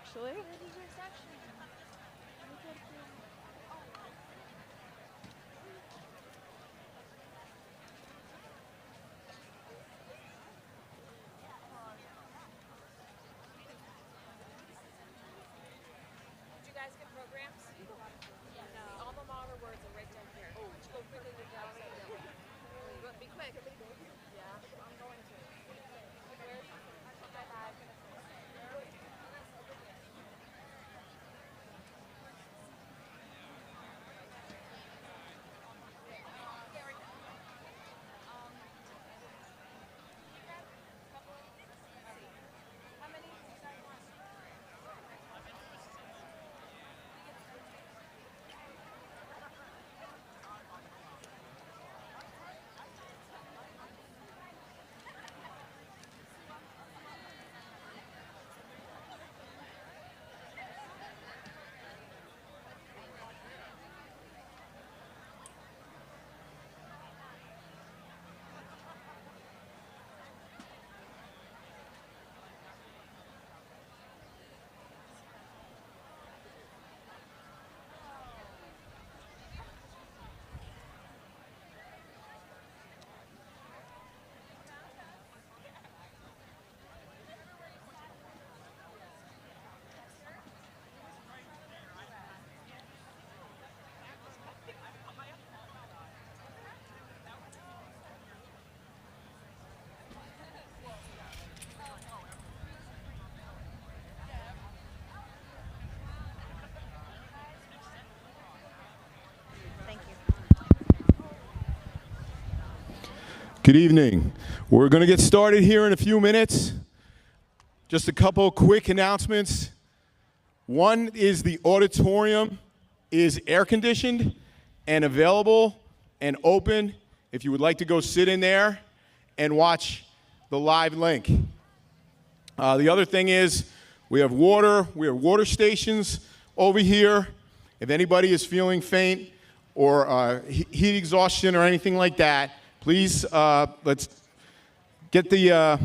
actually. Did you guys get programs? Yeah. No. The alma mater words are right down here. Oh, just go quickly to the outside. Be quick. Yeah, I'm going to. Where's my bag? Thank you. Good evening. We're going to get started here in a few minutes. Just a couple quick announcements. One is the auditorium is air conditioned and available and open if you would like to go sit in there and watch the live link. The other thing is we have water stations over here. If anybody is feeling faint or heat exhaustion or anything like that, please let's get the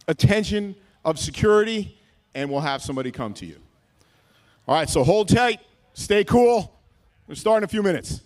attention of security and we'll have somebody come to you. All right, so hold tight, stay cool. We'll start in a few minutes.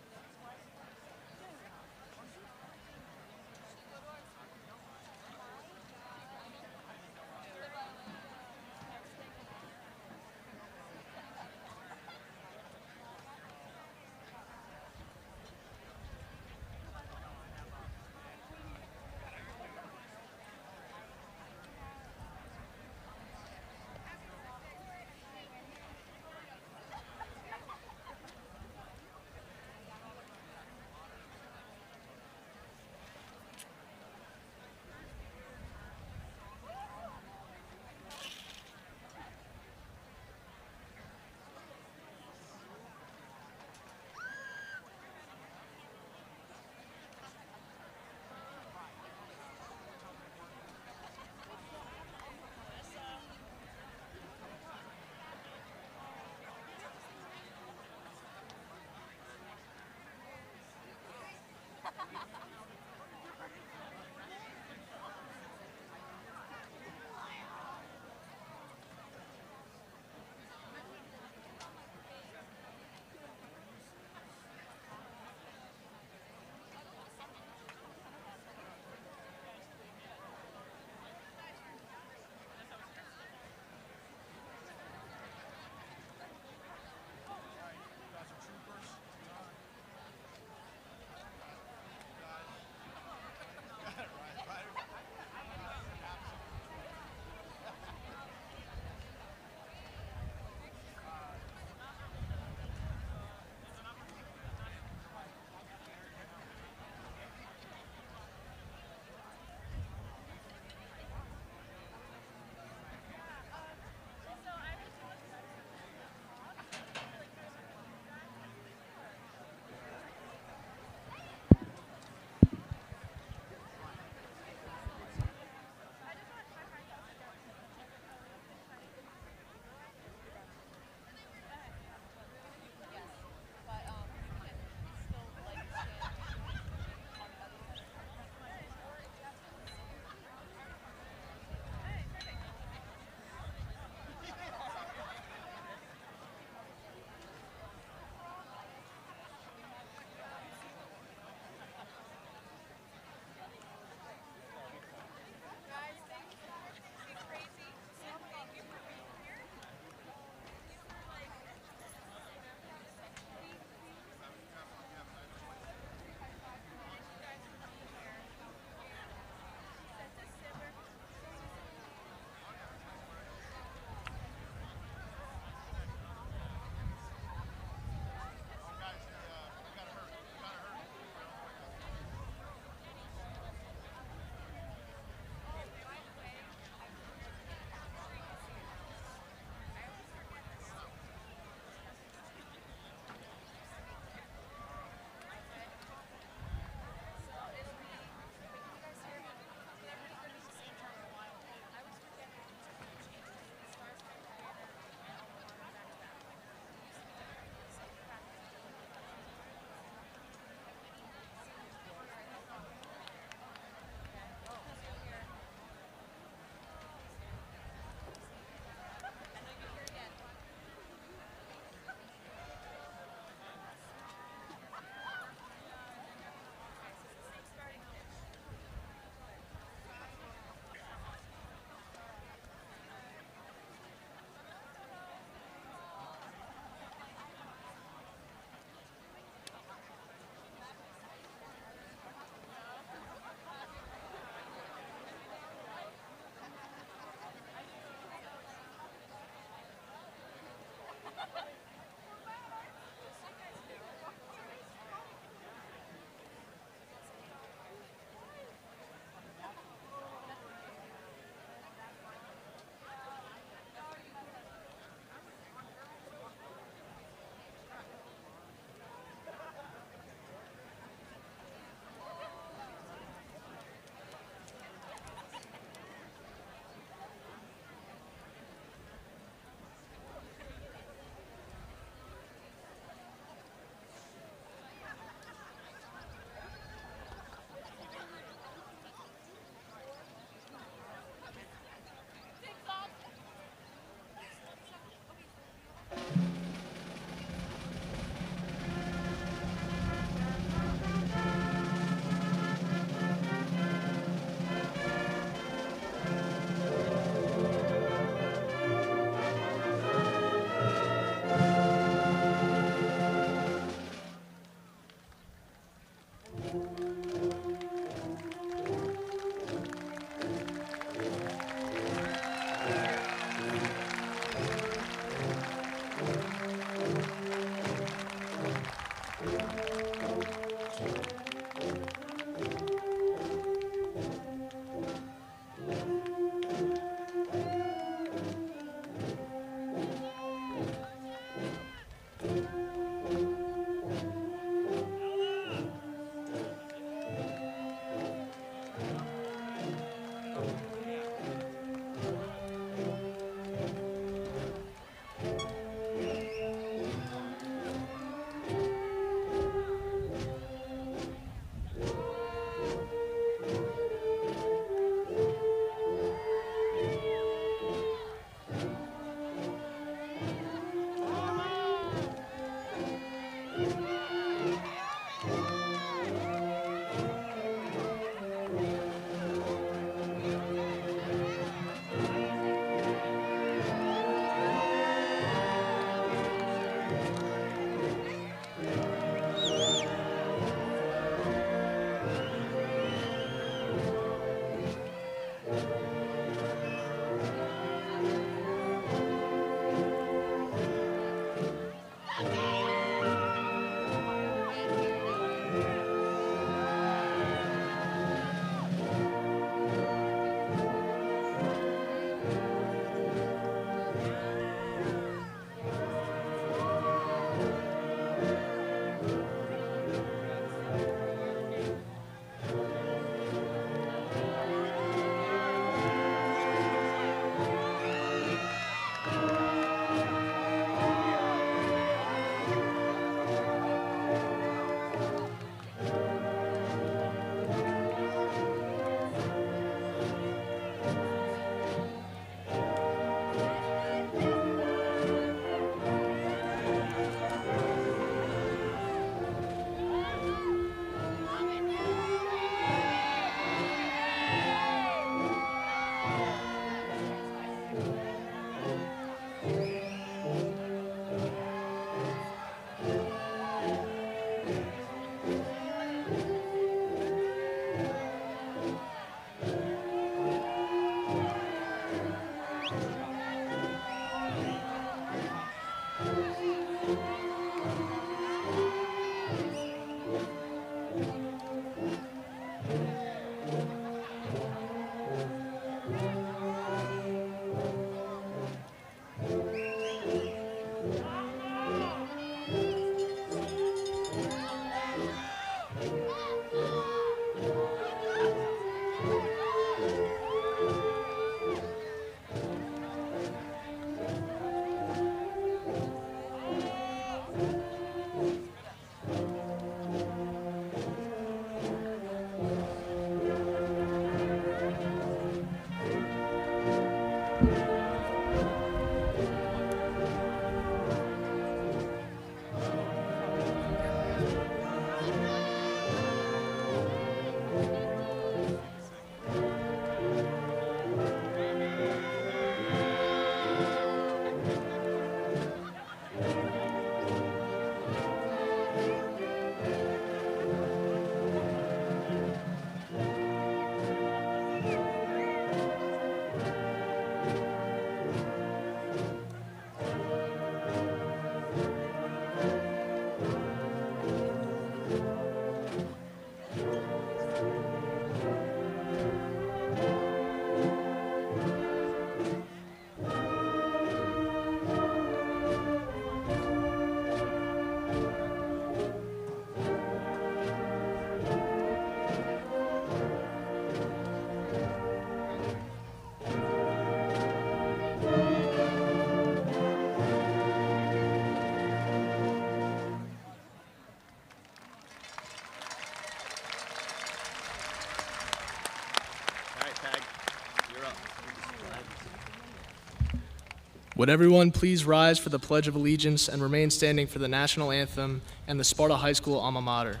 Would everyone please rise for the Pledge of Allegiance and remain standing for the national anthem and the Sparta High School alma mater.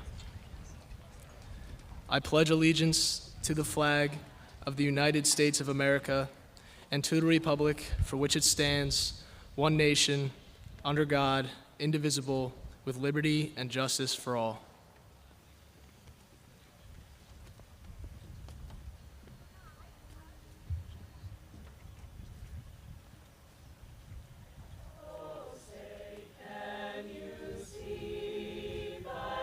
I pledge allegiance to the flag of the United States of America and to the republic for which it stands, one nation, under God, indivisible, with liberty and justice for all. Oh, say, can you see by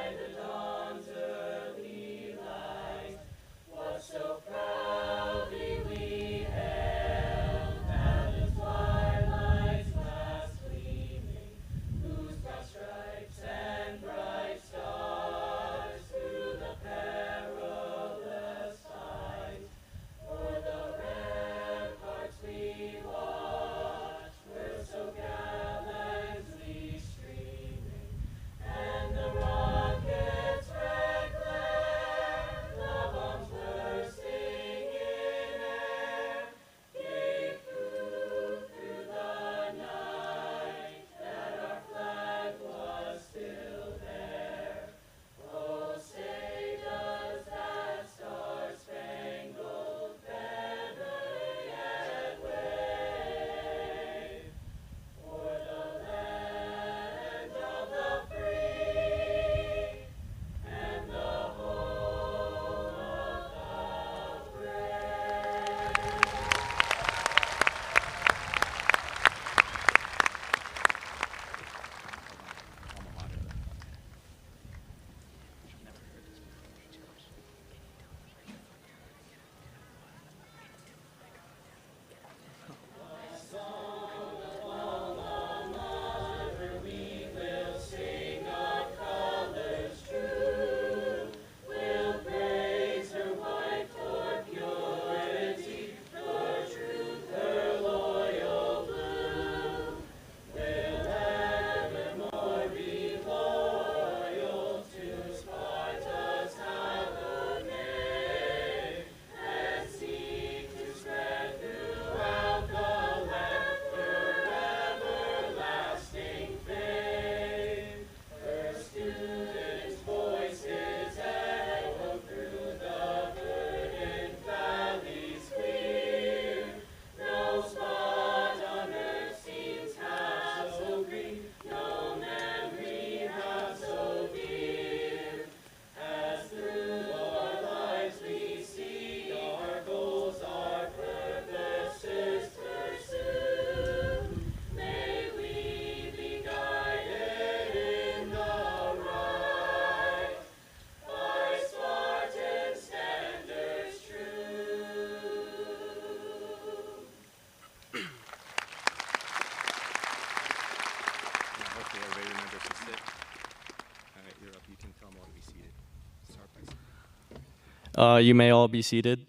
You may all be seated.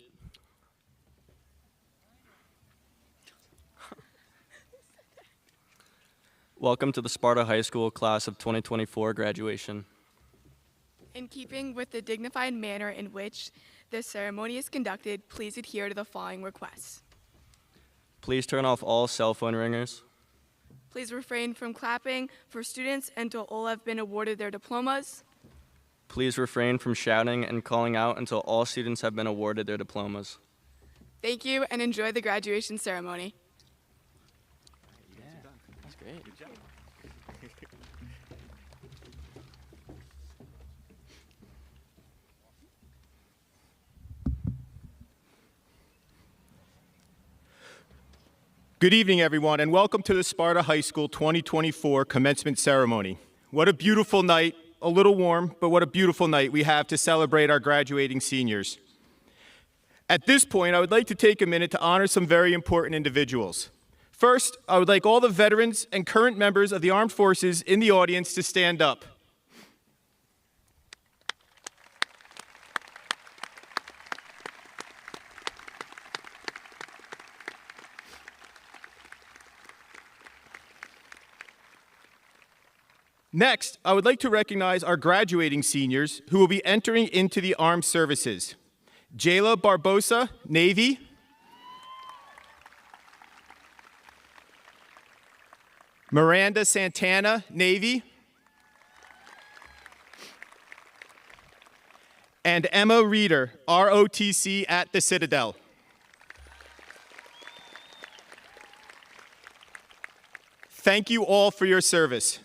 Welcome to the Sparta High School Class of 2024 graduation. In keeping with the dignified manner in which the ceremony is conducted, please adhere to the following requests. Please turn off all cell phone ringers. Please refrain from clapping for students until all have been awarded their diplomas. Please refrain from shouting and calling out until all students have been awarded their diplomas. Thank you and enjoy the graduation ceremony. That's great. Good job. Good evening, everyone, and welcome to the Sparta High School 2024 commencement ceremony. What a beautiful night, a little warm, but what a beautiful night we have to celebrate our graduating seniors. At this point, I would like to take a minute to honor some very important individuals. First, I would like all the veterans and current members of the armed forces in the audience to stand up. Next, I would like to recognize our graduating seniors who will be entering into the armed services. Jayla Barbosa, Navy. Miranda Santana, Navy. And Emma Reeder, ROTC at the Citadel. Thank you all for your service.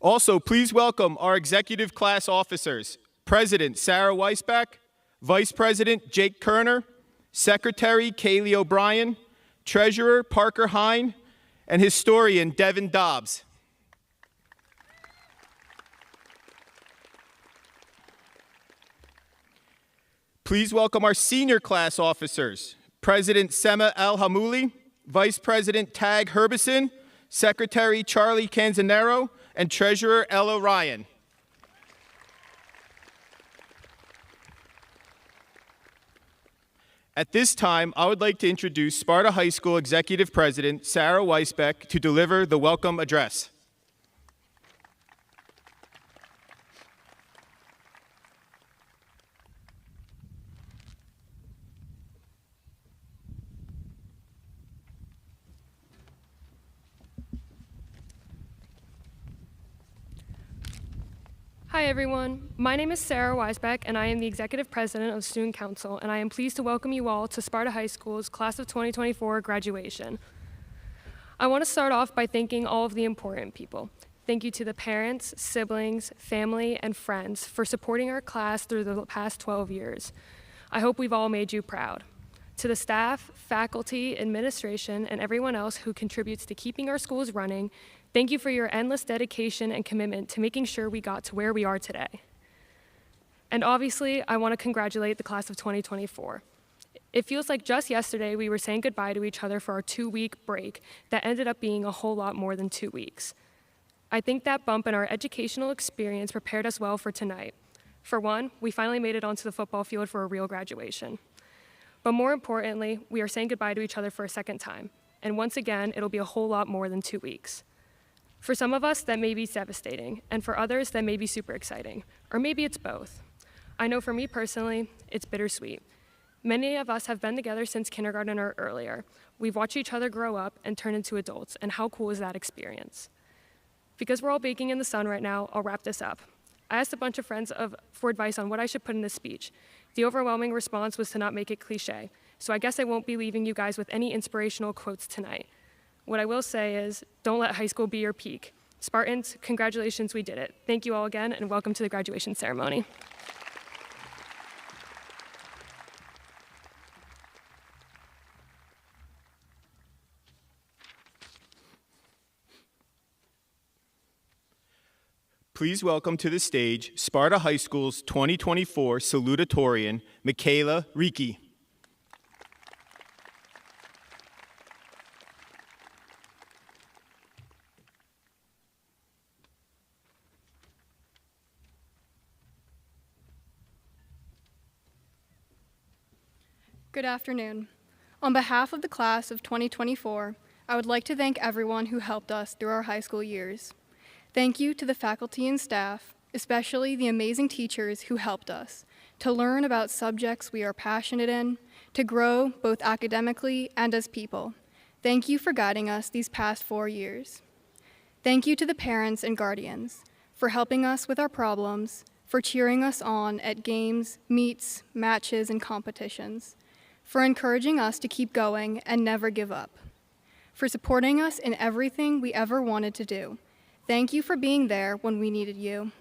Also, please welcome our executive class officers, President Sarah Weisbach, Vice President Jake Kerner, Secretary Kaylee O'Brien, Treasurer Parker Hine, and Historian Devin Dobbs. Please welcome our senior class officers, President Sema El Hamouli, Vice President Tag Herbison, Secretary Charlie Canzanero, and Treasurer Ella Ryan. At this time, I would like to introduce Sparta High School Executive President Sarah Weisbach to deliver the welcome address. Hi everyone, my name is Sarah Weisbach and I am the Executive President of Student Council, and I am pleased to welcome you all to Sparta High School's Class of 2024 graduation. I want to start off by thanking all of the important people. Thank you to the parents, siblings, family, and friends for supporting our class through the past 12 years. I hope we've all made you proud. To the staff, faculty, administration, and everyone else who contributes to keeping our schools running, thank you for your endless dedication and commitment to making sure we got to where we are today. And obviously, I want to congratulate the class of 2024. It feels like just yesterday we were saying goodbye to each other for our 2-week break that ended up being a whole lot more than 2 weeks. I think that bump in our educational experience prepared us well for tonight. For one, we finally made it onto the football field for a real graduation. But more importantly, we are saying goodbye to each other for a second time. And once again, it'll be a whole lot more than 2 weeks. For some of us, that may be devastating, and for others, that may be super exciting, or maybe it's both. I know for me personally, it's bittersweet. Many of us have been together since kindergarten or earlier. We've watched each other grow up and turn into adults, and how cool is that experience? Because we're all baking in the sun right now, I'll wrap this up. I asked a bunch of friends for advice on what I should put in this speech. The overwhelming response was to not make it cliche, so I guess I won't be leaving you guys with any inspirational quotes tonight. What I will say is, don't let high school be your peak. Spartans, congratulations, we did it. Thank you all again, and welcome to the graduation ceremony. Please welcome to the stage Sparta High School's 2024 Salutatorian, Michaela Ricci. Good afternoon. On behalf of the class of 2024, I would like to thank everyone who helped us through our high school years. Thank you to the faculty and staff, especially the amazing teachers who helped us to learn about subjects we are passionate in, to grow both academically and as people. Thank you for guiding us these past 4 years. Thank you to the parents and guardians for helping us with our problems, for cheering us on at games, meets, matches, and competitions, for encouraging us to keep going and never give up, for supporting us in everything we ever wanted to do. Thank you for being there when we needed you.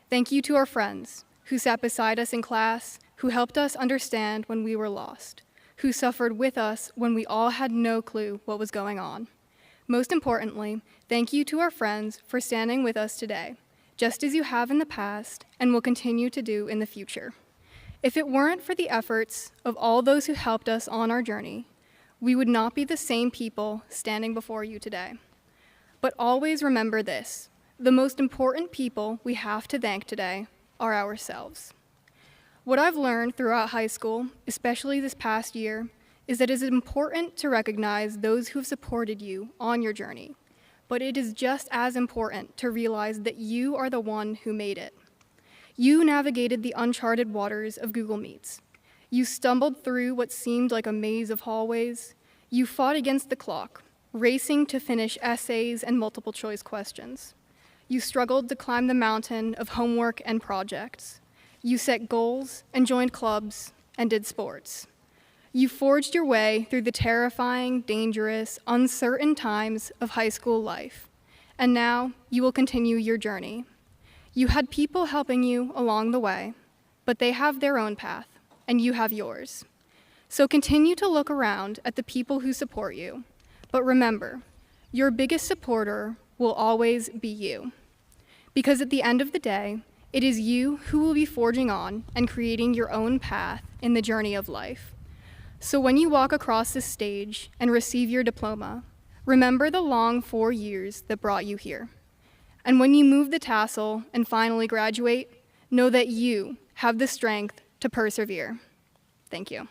Thank you to our friends who sat beside us in class, who helped us understand when we were lost, who suffered with us when we all had no clue what was going on. Most importantly, thank you to our friends for standing with us today, just as you have in the past and will continue to do in the future. If it weren't for the efforts of all those who helped us on our journey, we would not be the same people standing before you today. But always remember this: the most important people we have to thank today are ourselves. What I've learned throughout high school, especially this past year, is that it is important to recognize those who have supported you on your journey, but it is just as important to realize that you are the one who made it. You navigated the uncharted waters of Google Meets. You stumbled through what seemed like a maze of hallways. You fought against the clock, racing to finish essays and multiple choice questions. You struggled to climb the mountain of homework and projects. You set goals and joined clubs and did sports. You forged your way through the terrifying, dangerous, uncertain times of high school life. And now you will continue your journey. You had people helping you along the way, but they have their own path, and you have yours. So continue to look around at the people who support you. But remember, your biggest supporter will always be you. Because at the end of the day, it is you who will be forging on and creating your own path in the journey of life. So when you walk across this stage and receive your diploma, remember the long 4 years that brought you here. And when you move the tassel and finally graduate, know that you have the strength to persevere. Thank you.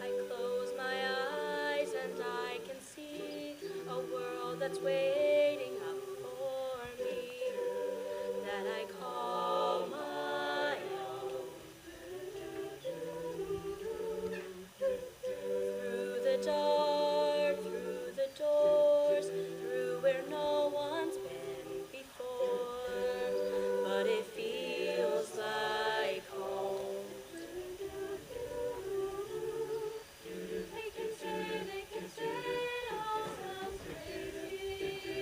I close my eyes and I can see a world that's waiting up for me, that I call my own. Through the dark, through the doors, through where no one's been before, but it feels like home. They can say it all sounds crazy.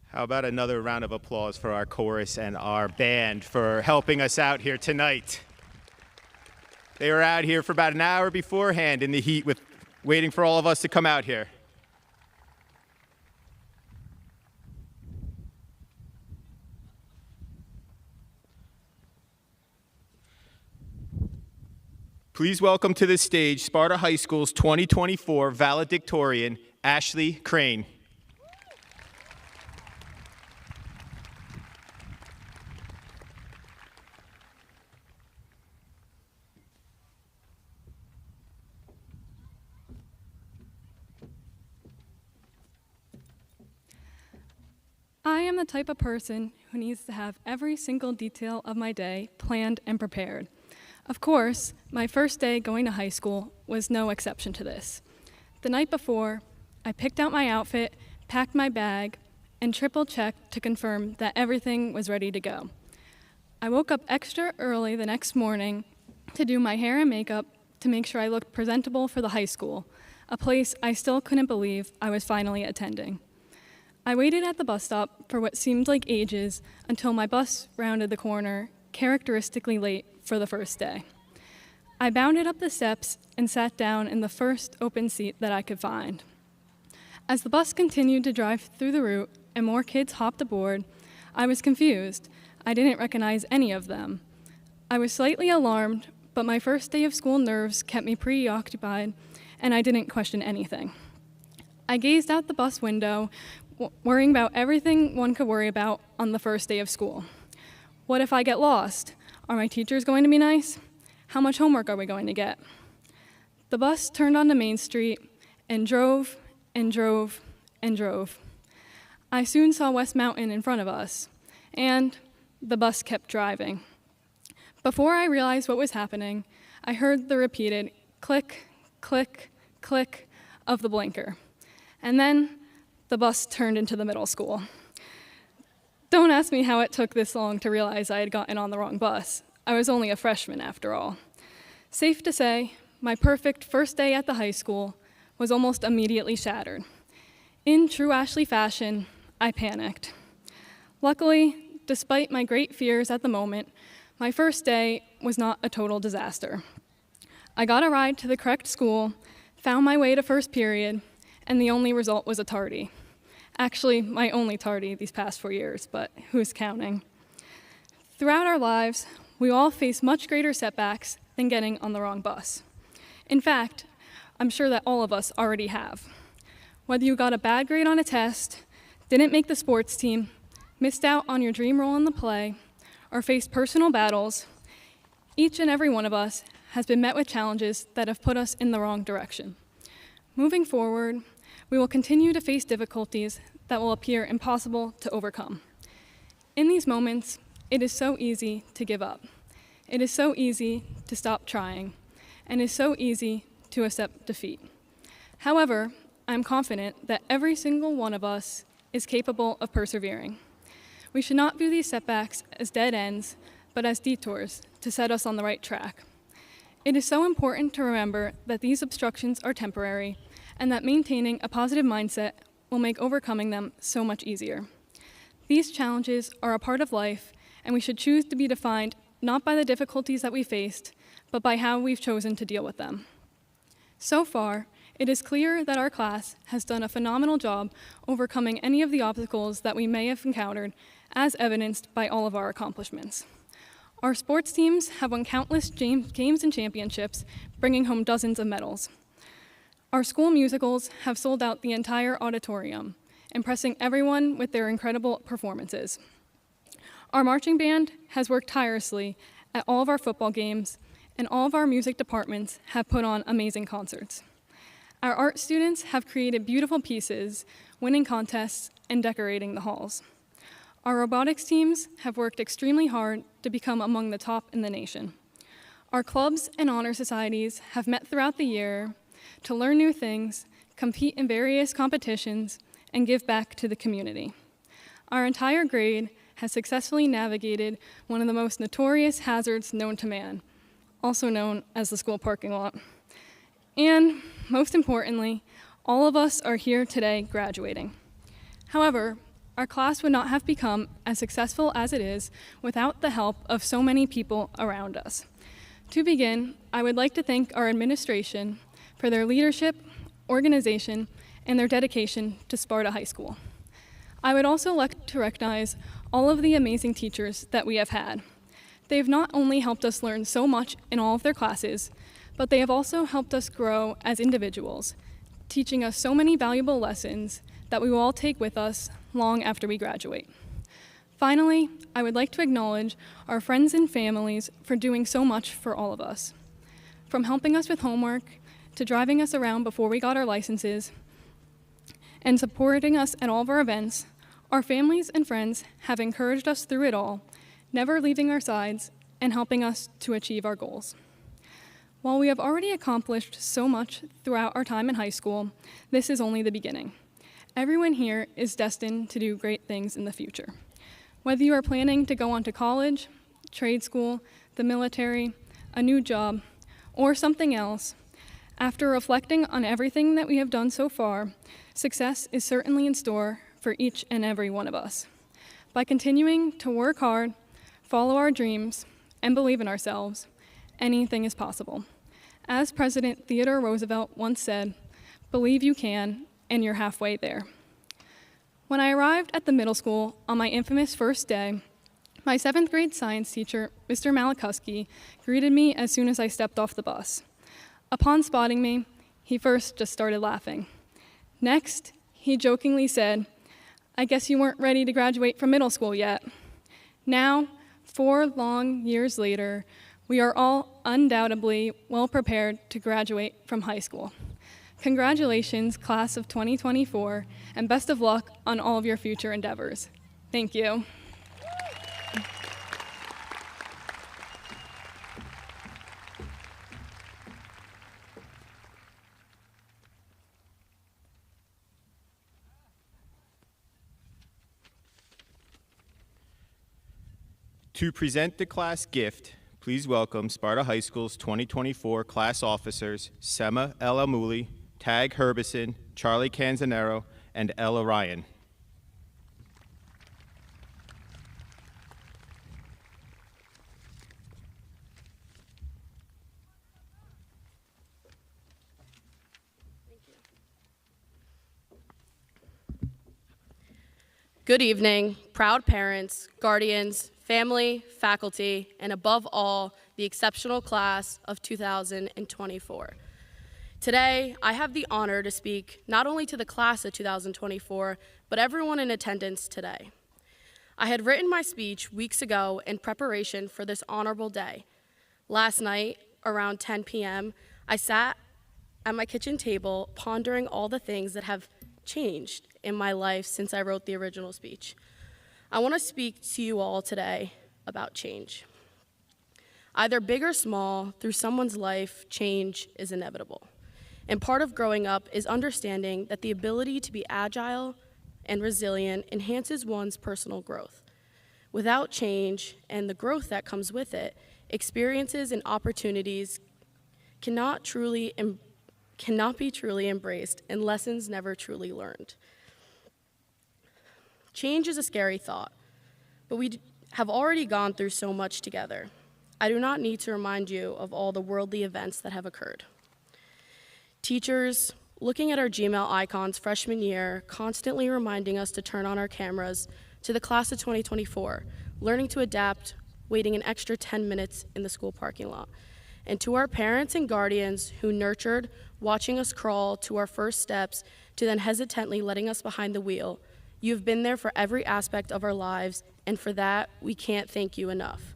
How about another round of applause for our chorus and our band for helping us out here tonight? They were out here for about an hour beforehand in the heat waiting for all of us to come out here. Please welcome to the stage Sparta High School's 2024 Valedictorian, Ashley Crane. I am the type of person who needs to have every single detail of my day planned and prepared. Of course, my first day going to high school was no exception to this. The night before, I picked out my outfit, packed my bag, and triple-checked to confirm that everything was ready to go. I woke up extra early the next morning to do my hair and makeup to make sure I looked presentable for the high school, a place I still couldn't believe I was finally attending. I waited at the bus stop for what seemed like ages until my bus rounded the corner, characteristically late for the first day. I bounded up the steps and sat down in the first open seat that I could find. As the bus continued to drive through the route and more kids hopped aboard, I was confused. I didn't recognize any of them. I was slightly alarmed, but my first day of school nerves kept me preoccupied, and I didn't question anything. I gazed out the bus window, worrying about everything one could worry about on the first day of school. What if I get lost? Are my teachers going to be nice? How much homework are we going to get? The bus turned onto Main Street and drove and drove and drove. I soon saw West Mountain in front of us, and the bus kept driving. Before I realized what was happening, I heard the repeated click, click, click of the blinker. And then the bus turned into the middle school. Don't ask me how it took this long to realize I had gotten on the wrong bus. I was only a freshman after all. Safe to say, my perfect first day at the high school was almost immediately shattered. In true Ashley fashion, I panicked. Luckily, despite my great fears at the moment, my first day was not a total disaster. I got a ride to the correct school, found my way to first period, and the only result was a tardy. Actually, my only tardy these past 4 years, but who's counting? Throughout our lives, we all face much greater setbacks than getting on the wrong bus. In fact, I'm sure that all of us already have. Whether you got a bad grade on a test, didn't make the sports team, missed out on your dream role in the play, or faced personal battles, each and every one of us has been met with challenges that have put us in the wrong direction. Moving forward, we will continue to face difficulties that will appear impossible to overcome. In these moments, it is so easy to give up. It is so easy to stop trying, and it is so easy to accept defeat. However, I'm confident that every single one of us is capable of persevering. We should not view these setbacks as dead ends, but as detours to set us on the right track. It is so important to remember that these obstructions are temporary, and that maintaining a positive mindset will make overcoming them so much easier. These challenges are a part of life, and we should choose to be defined not by the difficulties that we faced, but by how we've chosen to deal with them. So far, it is clear that our class has done a phenomenal job overcoming any of the obstacles that we may have encountered, as evidenced by all of our accomplishments. Our sports teams have won countless games and championships, bringing home dozens of medals. Our school musicals have sold out the entire auditorium, impressing everyone with their incredible performances. Our marching band has worked tirelessly at all of our football games, and all of our music departments have put on amazing concerts. Our art students have created beautiful pieces, winning contests, and decorating the halls. Our robotics teams have worked extremely hard to become among the top in the nation. Our clubs and honor societies have met throughout the year to learn new things, compete in various competitions, and give back to the community. Our entire grade has successfully navigated one of the most notorious hazards known to man, also known as the school parking lot. And most importantly, all of us are here today graduating. However, our class would not have become as successful as it is without the help of so many people around us. To begin, I would like to thank our administration for their leadership, organization, and their dedication to Sparta High School. I would also like to recognize all of the amazing teachers that we have had. They have not only helped us learn so much in all of their classes, but they have also helped us grow as individuals, teaching us so many valuable lessons that we will all take with us long after we graduate. Finally, I would like to acknowledge our friends and families for doing so much for all of us. From helping us with homework, to driving us around before we got our licenses, and supporting us at all of our events, our families and friends have encouraged us through it all, never leaving our sides and helping us to achieve our goals. While we have already accomplished so much throughout our time in high school, this is only the beginning. Everyone here is destined to do great things in the future. Whether you are planning to go on to college, trade school, the military, a new job, or something else, after reflecting on everything that we have done so far, success is certainly in store for each and every one of us. By continuing to work hard, follow our dreams, and believe in ourselves, anything is possible. As President Theodore Roosevelt once said, "Believe you can, and you're halfway there." When I arrived at the middle school on my infamous first day, my 7th grade science teacher, Mr. Malikuski, greeted me as soon as I stepped off the bus. Upon spotting me, he first just started laughing. Next, he jokingly said, "I guess you weren't ready to graduate from middle school yet." Now, 4 long years later, we are all undoubtedly well prepared to graduate from high school. Congratulations, class of 2024, and best of luck on all of your future endeavors. Thank you. To present the class gift, please welcome Sparta High School's 2024 class officers, Sema El Amouli, Tag Herbison, Charlie Canzanero, and Ella Ryan. Good evening, proud parents, guardians, family, faculty, and above all, the exceptional class of 2024. Today, I have the honor to speak not only to the class of 2024, but everyone in attendance today. I had written my speech weeks ago in preparation for this honorable day. Last night, around 10 p.m., I sat at my kitchen table pondering all the things that have changed in my life since I wrote the original speech. I want to speak to you all today about change. Either big or small, through someone's life, change is inevitable. And part of growing up is understanding that the ability to be agile and resilient enhances one's personal growth. Without change and the growth that comes with it, experiences and opportunities cannot be truly embraced and lessons never truly learned. Change is a scary thought, but we have already gone through so much together. I do not need to remind you of all the worldly events that have occurred. Teachers, looking at our Gmail icons freshman year, constantly reminding us to turn on our cameras, to the class of 2024, learning to adapt, waiting an extra 10 minutes in the school parking lot. And to our parents and guardians who nurtured, watching us crawl to our first steps, to then hesitantly letting us behind the wheel, you've been there for every aspect of our lives, and for that, we can't thank you enough.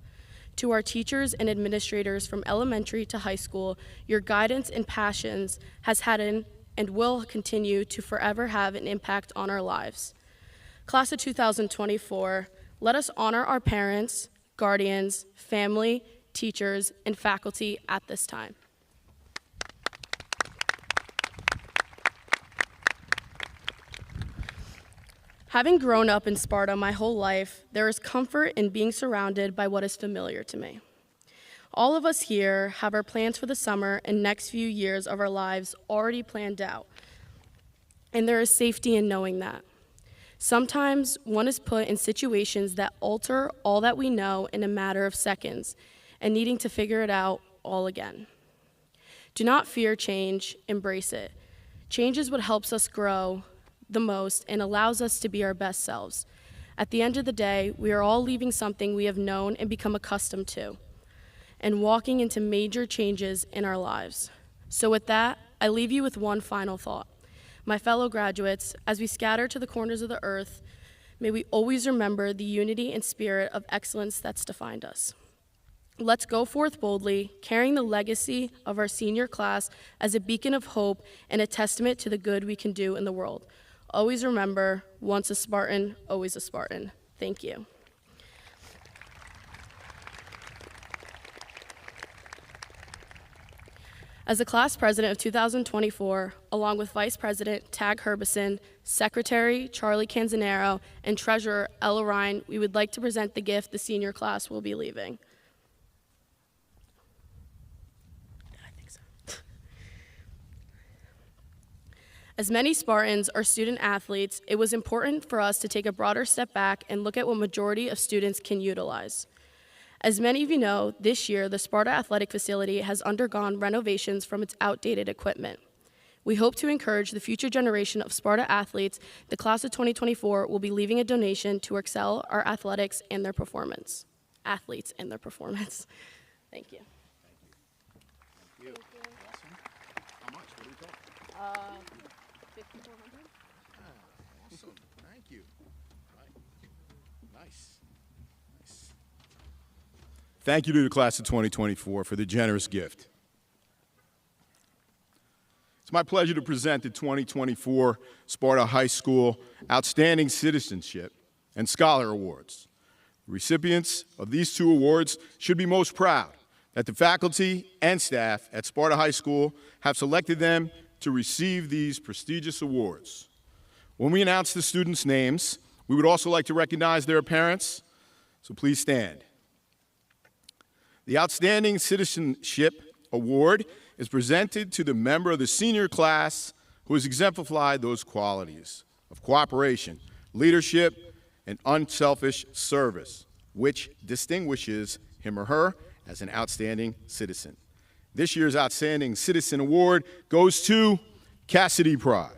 To our teachers and administrators from elementary to high school, your guidance and passions has had and will continue to forever have an impact on our lives. Class of 2024, let us honor our parents, guardians, family, teachers, and faculty at this time. Having grown up in Sparta my whole life, there is comfort in being surrounded by what is familiar to me. All of us here have our plans for the summer and next few years of our lives already planned out, and there is safety in knowing that. Sometimes one is put in situations that alter all that we know in a matter of seconds and needing to figure it out all again. Do not fear change, embrace it. Change is what helps us grow the most and allows us to be our best selves. At the end of the day, we are all leaving something we have known and become accustomed to, and walking into major changes in our lives. So with that, I leave you with one final thought. My fellow graduates, as we scatter to the corners of the earth, may we always remember the unity and spirit of excellence that's defined us. Let's go forth boldly, carrying the legacy of our senior class as a beacon of hope and a testament to the good we can do in the world. Always remember, once a Spartan, always a Spartan. Thank you. As the class president of 2024, along with Vice President Tag Herbison, Secretary Charlie Canzanero, and Treasurer Ella Ryan, we would like to present the gift the senior class will be leaving. As many Spartans are student athletes, it was important for us to take a broader step back and look at what majority of students can utilize. As many of you know, this year, the Sparta Athletic Facility has undergone renovations from its outdated equipment. We hope to encourage the future generation of Sparta athletes. The class of 2024 will be leaving a donation to excel our athletics and their performance. Athletes and their performance. Thank you. Thank you. Awesome. How much? What are we talking? $5,400. Awesome. Thank you. Nice. Thank you to the class of 2024 for the generous gift. It's my pleasure to present the 2024 Sparta High School Outstanding Citizenship and Scholar Awards. The recipients of these two awards should be most proud that the faculty and staff at Sparta High School have selected them to receive these prestigious awards. When we announce the students' names, we would also like to recognize their parents, so please stand. The Outstanding Citizenship Award is presented to the member of the senior class who has exemplified those qualities of cooperation, leadership, and unselfish service, which distinguishes him or her as an outstanding citizen. This year's Outstanding Citizen Award goes to Cassidy Pry.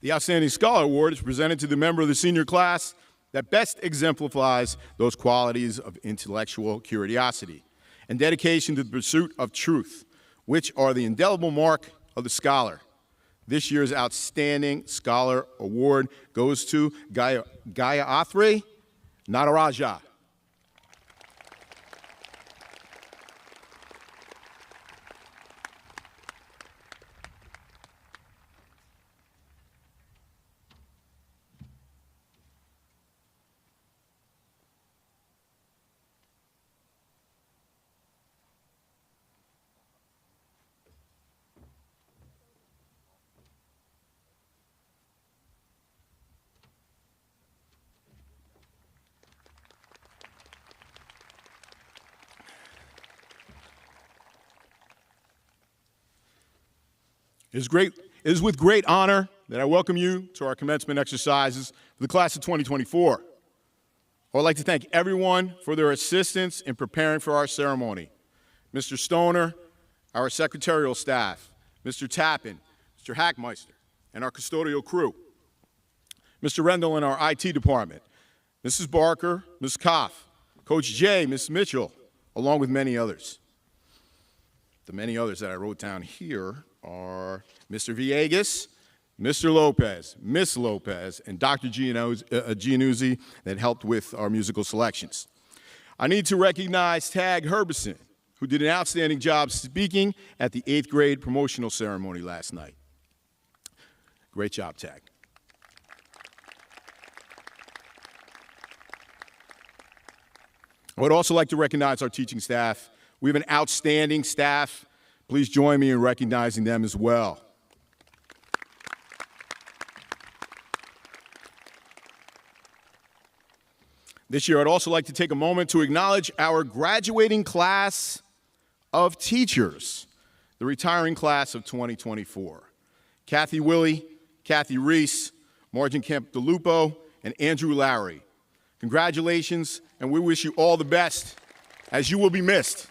The Outstanding Scholar Award is presented to the member of the senior class that best exemplifies those qualities of intellectual curiosity and dedication to the pursuit of truth, which are the indelible mark of the scholar. This year's Outstanding Scholar Award goes to Gayatri Nataraja. It is with great honor that I welcome you to our commencement exercises for the class of 2024. I would like to thank everyone for their assistance in preparing for our ceremony. Mr. Stoner, our secretarial staff, Mr. Tappan, Mr. Hackmeister, and our custodial crew, Mr. Rendell in our IT department, Mrs. Barker, Ms. Koff, Coach Jay, Ms. Mitchell, along with many others. The many others that I wrote down here are Mr. Villegas, Mr. Lopez, Miss Lopez, and Dr. Giannuzzi that helped with our musical selections. I need to recognize Tag Herbison, who did an outstanding job speaking at the 8th grade promotional ceremony last night. Great job, Tag. I would also like to recognize our teaching staff. We have an outstanding staff. Please join me in recognizing them as well. This year, I'd also like to take a moment to acknowledge our graduating class of teachers, the retiring class of 2024. Kathy Willie, Kathy Reese, Margin Kemp DeLupo, and Andrew Lowry. Congratulations, and we wish you all the best, as you will be missed.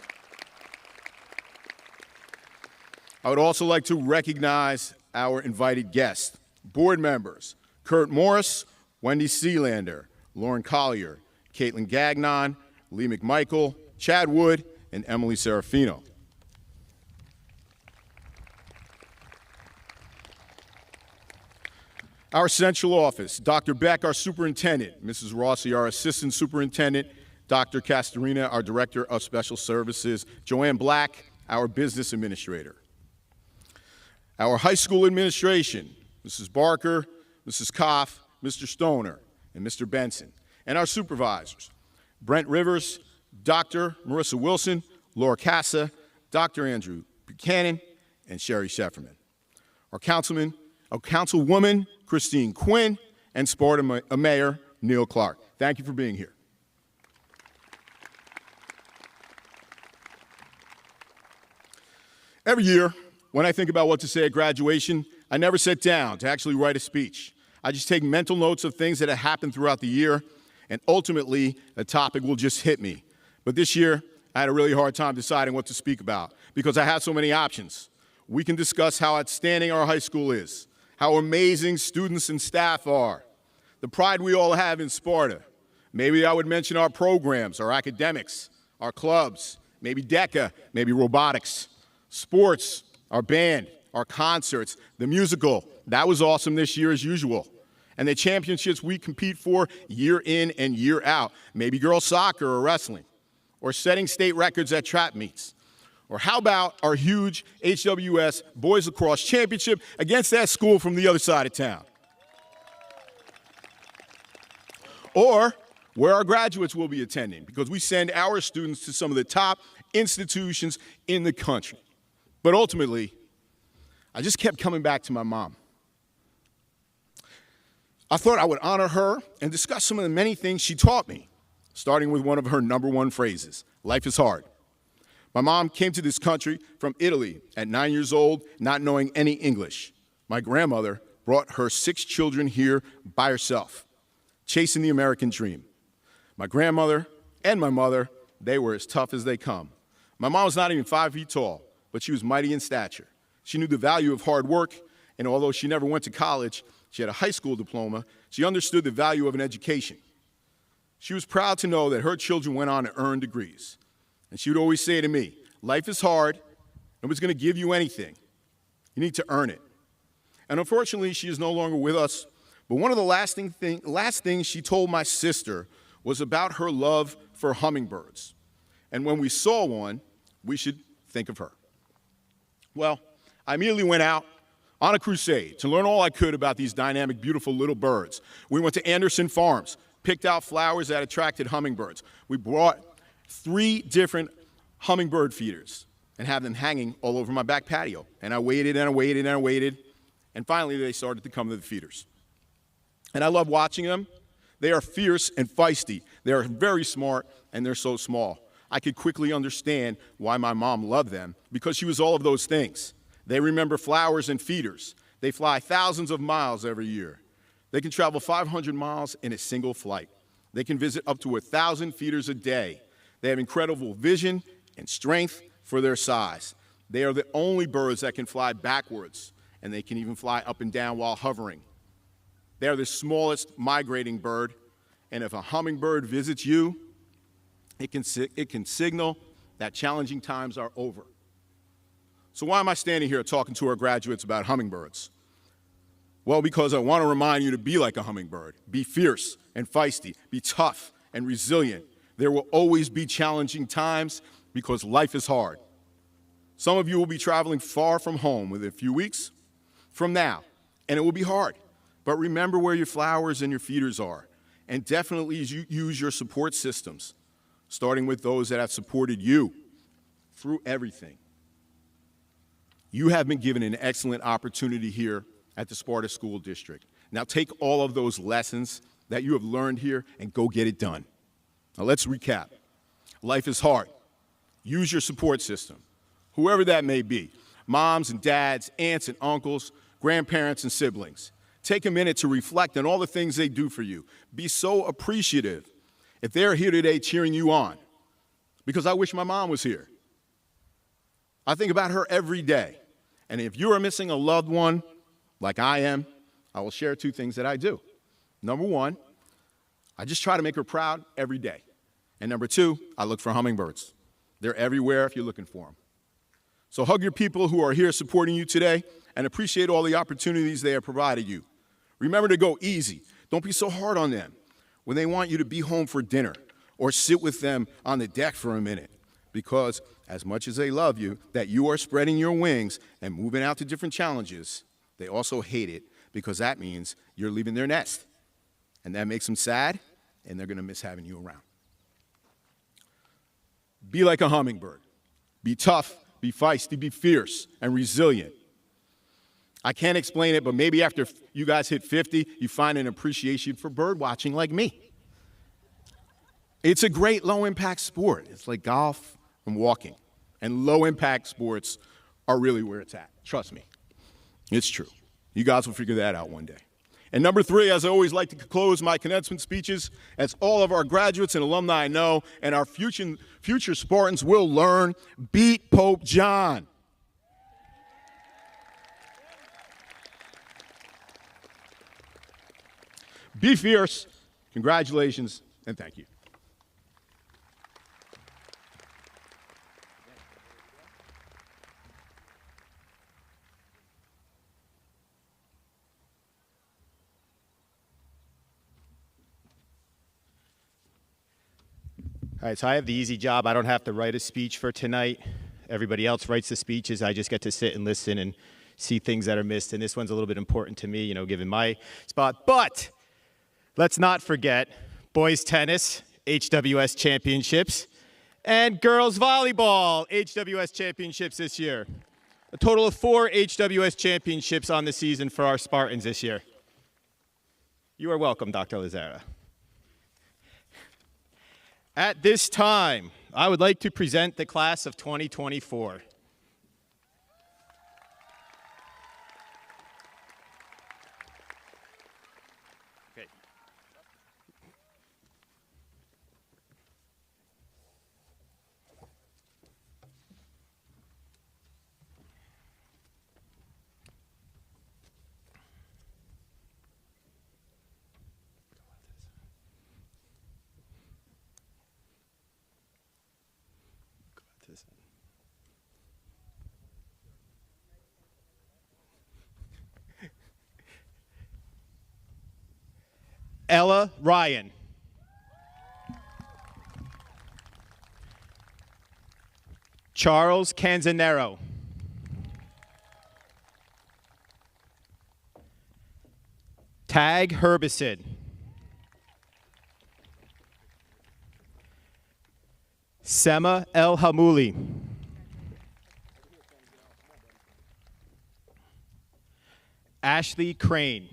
I would also like to recognize our invited guests, board members, Kurt Morris, Wendy Sealander, Lauren Collier, Caitlin Gagnon, Lee McMichael, Chad Wood, and Emily Serafino. Our central office, Dr. Beck, our superintendent, Mrs. Rossi, our assistant superintendent, Dr. Castorina, our director of special services, Joanne Black, our business administrator. Our high school administration, Mrs. Barker, Mrs. Koff, Mr. Stoner, and Mr. Benson. And our supervisors, Brent Rivers, Dr. Marissa Wilson, Laura Casa, Dr. Andrew Buchanan, and Sherry Shefferman. Our councilwoman, Christine Quinn, and Sparta Mayor, Neil Clark. Thank you for being here. Every year, when I think about what to say at graduation, I never sit down to actually write a speech. I just take mental notes of things that have happened throughout the year, and ultimately, a topic will just hit me. But this year, I had a really hard time deciding what to speak about because I have so many options. We can discuss how outstanding our high school is, how amazing students and staff are, the pride we all have in Sparta. Maybe I would mention our programs, our academics, our clubs, maybe DECA, maybe robotics, sports, our band, our concerts, the musical. That was awesome this year as usual. And the championships we compete for year in and year out. Maybe girls soccer or wrestling, or setting state records at trap meets. Or how about our huge HWS boys lacrosse championship against that school from the other side of town? Or where our graduates will be attending, because we send our students to some of the top institutions in the country. But ultimately, I just kept coming back to my mom. I thought I would honor her and discuss some of the many things she taught me, starting with one of her #1 phrases, life is hard. My mom came to this country from Italy at 9 years old, not knowing any English. My grandmother brought her 6 children here by herself, chasing the American dream. My grandmother and my mother, they were as tough as they come. My mom was not even 5 feet tall, but she was mighty in stature. She knew the value of hard work, and although she never went to college, she had a high school diploma, she understood the value of an education. She was proud to know that her children went on to earn degrees. And she would always say to me, life is hard, nobody's gonna give you anything. You need to earn it. And unfortunately, she is no longer with us, but one of the last things she told my sister was about her love for hummingbirds. And when we saw one, we should think of her. Well, I immediately went out on a crusade to learn all I could about these dynamic, beautiful little birds. We went to Anderson Farms, picked out flowers that attracted hummingbirds. We brought 3 different hummingbird feeders and have them hanging all over my back patio. And I waited and I waited and I waited, and finally they started to come to the feeders. And I love watching them. They are fierce and feisty. They are very smart, and they're so small. I could quickly understand why my mom loved them, because she was all of those things. They remember flowers and feeders. They fly thousands of miles every year. They can travel 500 miles in a single flight. They can visit up to 1,000 feeders a day. They have incredible vision and strength for their size. They are the only birds that can fly backwards, and they can even fly up and down while hovering. They are the smallest migrating bird, and if a hummingbird visits you, it can signal that challenging times are over. So why am I standing here talking to our graduates about hummingbirds? Well, because I want to remind you to be like a hummingbird. Be fierce and feisty. Be tough and resilient. There will always be challenging times, because life is hard. Some of you will be traveling far from home within a few weeks from now, and it will be hard. But remember where your flowers and your feeders are, and definitely use your support systems, starting with those that have supported you through everything. You have been given an excellent opportunity here at the Sparta School District. Now take all of those lessons that you have learned here and go get it done. Now let's recap. Life is hard. Use your support system, whoever that may be, moms and dads, aunts and uncles, grandparents and siblings. Take a minute to reflect on all the things they do for you. Be so appreciative if they're here today cheering you on, because I wish my mom was here. I think about her every day. And if you are missing a loved one, like I am, I will share 2 things that I do. Number 1, I just try to make her proud every day. And number 2, I look for hummingbirds. They're everywhere if you're looking for them. So hug your people who are here supporting you today and appreciate all the opportunities they have provided you. Remember to go easy. Don't be so hard on them when they want you to be home for dinner or sit with them on the deck for a minute, because as much as they love you, that you are spreading your wings and moving out to different challenges, they also hate it, because that means you're leaving their nest. And that makes them sad, and they're going to miss having you around. Be like a hummingbird. Be tough, be feisty, be fierce, and resilient. I can't explain it, but maybe after you guys hit 50, you find an appreciation for bird watching like me. It's a great low-impact sport. It's like golf and walking. And low-impact sports are really where it's at. Trust me. It's true. You guys will figure that out one day. And number 3, as I always like to close my commencement speeches, as all of our graduates and alumni know, and our future Spartans will learn, beat Pope John. Be fierce. Congratulations, and thank you. All right, so I have the easy job. I don't have to write a speech for tonight. Everybody else writes the speeches. I just get to sit and listen and see things that are missed. And this one's a little bit important to me, you know, given my spot. But let's not forget boys tennis, HWS championships, and girls volleyball, HWS championships this year. A total of 4 HWS championships on the season for our Spartans this year. You are welcome, Dr. Lazara. At this time, I would like to present the class of 2024. Okay. Ella Ryan. Charles Canzanero. Tag Herbicide. Sema El Hamouli. Ashley Crane.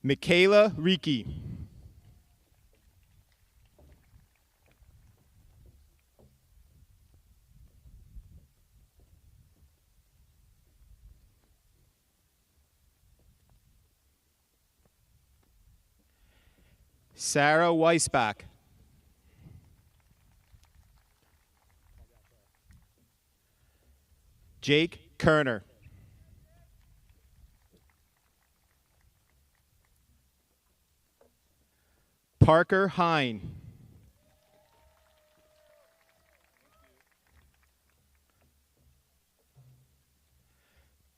Michaela Ricci. Sarah Weisbach. Jake Kerner. Parker Hine.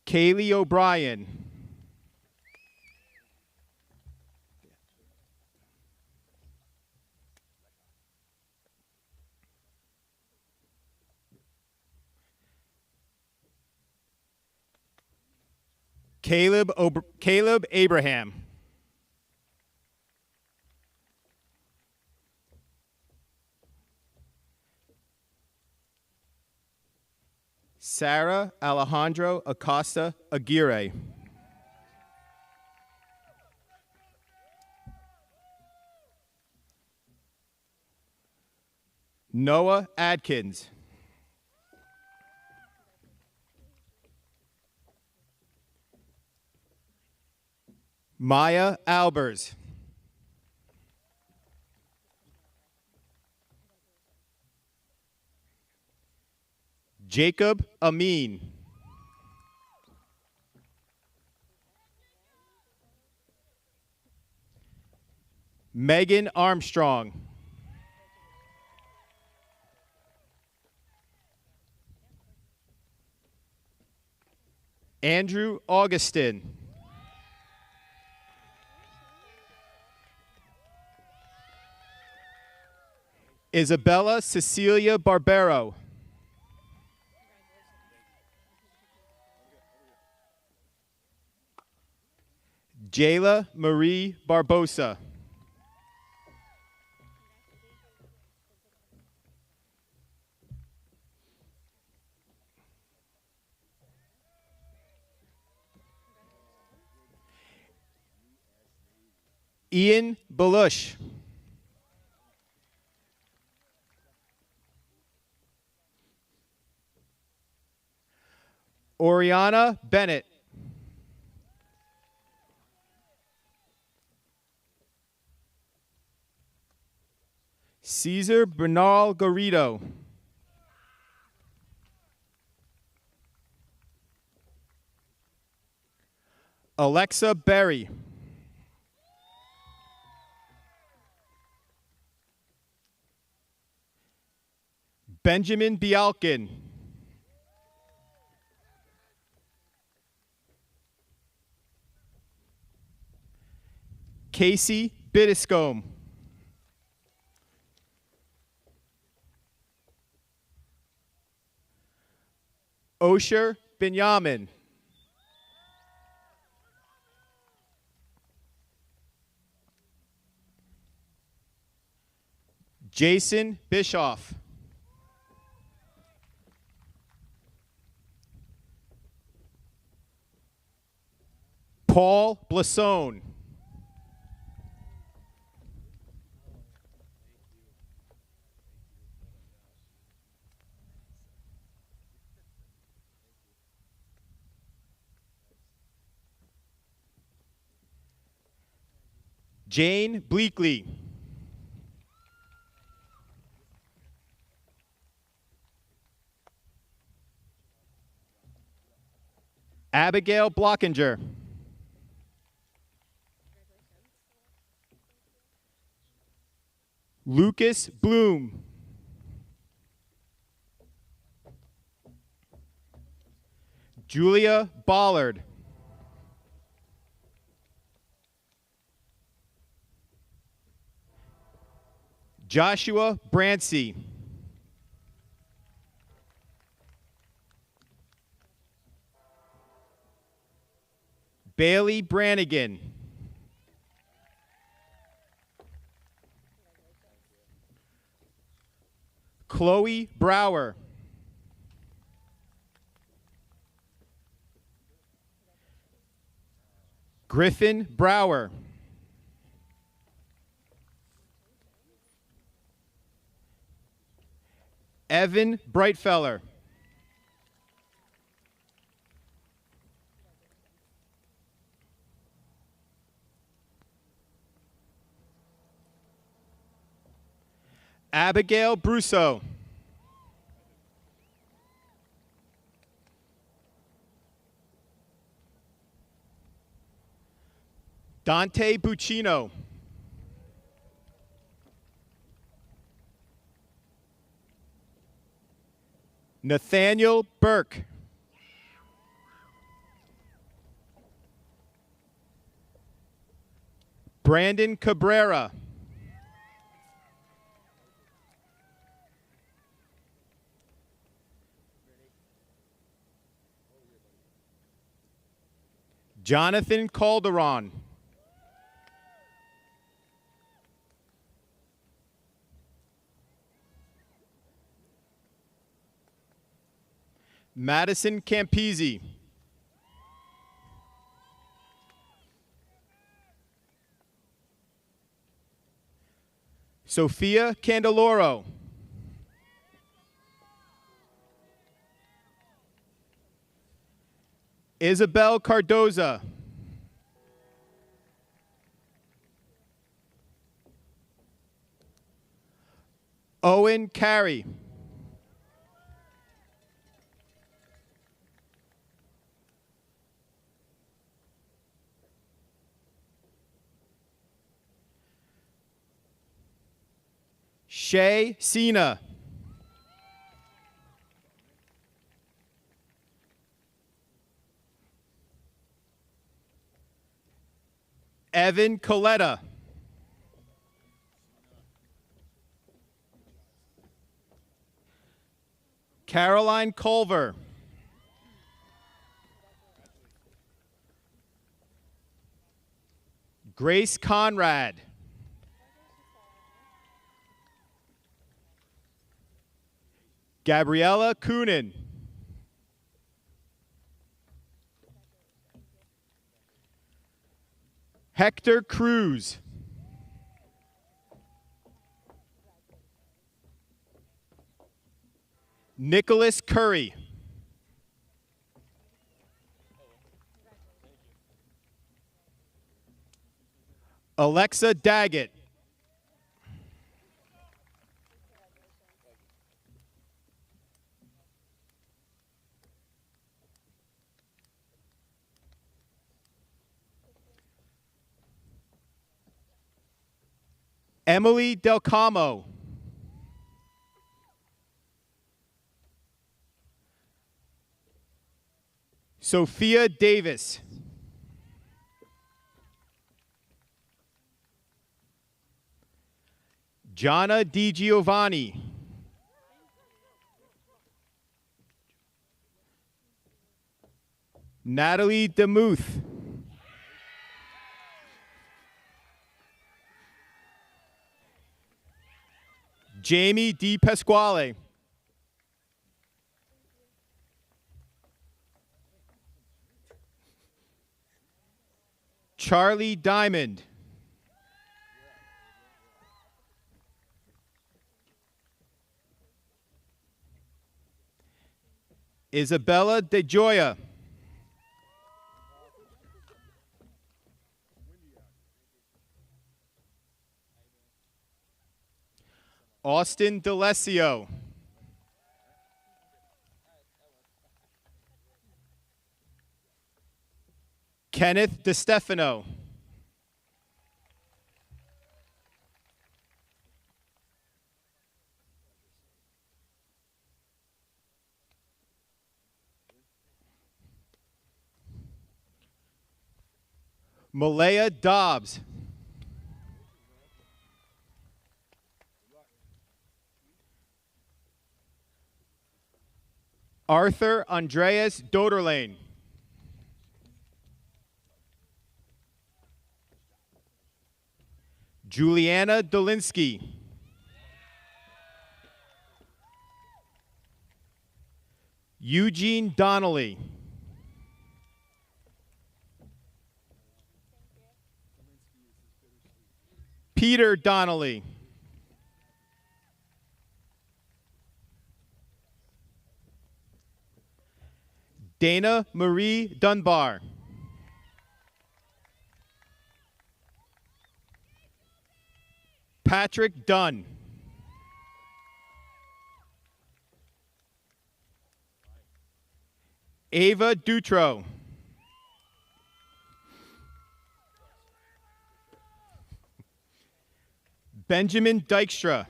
Kaylee O'Brien. Caleb Abraham. Sarah Alejandro Acosta Aguirre. Noah Adkins. Maya Albers. Jacob Amin. Megan Armstrong. Andrew Augustin. Isabella Cecilia Barbero. Jayla Marie Barbosa. Ian Belush. Oriana Bennett. Cesar Bernal Garrido. Alexa Berry. Benjamin Bialkin. Casey Biddiscombe. Osher Binyamin. Jason Bischoff. Paul Blasone. Jane Bleakley. Abigail Blockinger. Lucas Bloom. Julia Bollard. Joshua Brancy. Bailey Brannigan. Chloe Brower. Griffin Brower. Evan Brightfeller. Abigail Brusso. Dante Buccino. Nathaniel Burke. Brandon Cabrera. Jonathan Calderon. Madison Campisi. Sophia Candeloro. Isabel Cardoza. Owen Carey. Shay Cena. Evan Coletta. Caroline Culver. Grace Conrad. Gabriella Coonan. Hector Cruz. Nicholas Curry. Alexa Daggett. Emily Del Camo. Sophia Davis. Jonna Di Giovanni. Natalie DeMuth. Jamie Di Pasquale. Charlie Diamond. Isabella DeGioia. Austin D'Alessio. Kenneth DeStefano. Malaya Dobbs. Arthur Andreas Doderlane. Juliana Dolinsky. Eugene Donnelly. Peter Donnelly. Dana Marie Dunbar. Patrick Dunn. Ava Dutro. Benjamin Dykstra.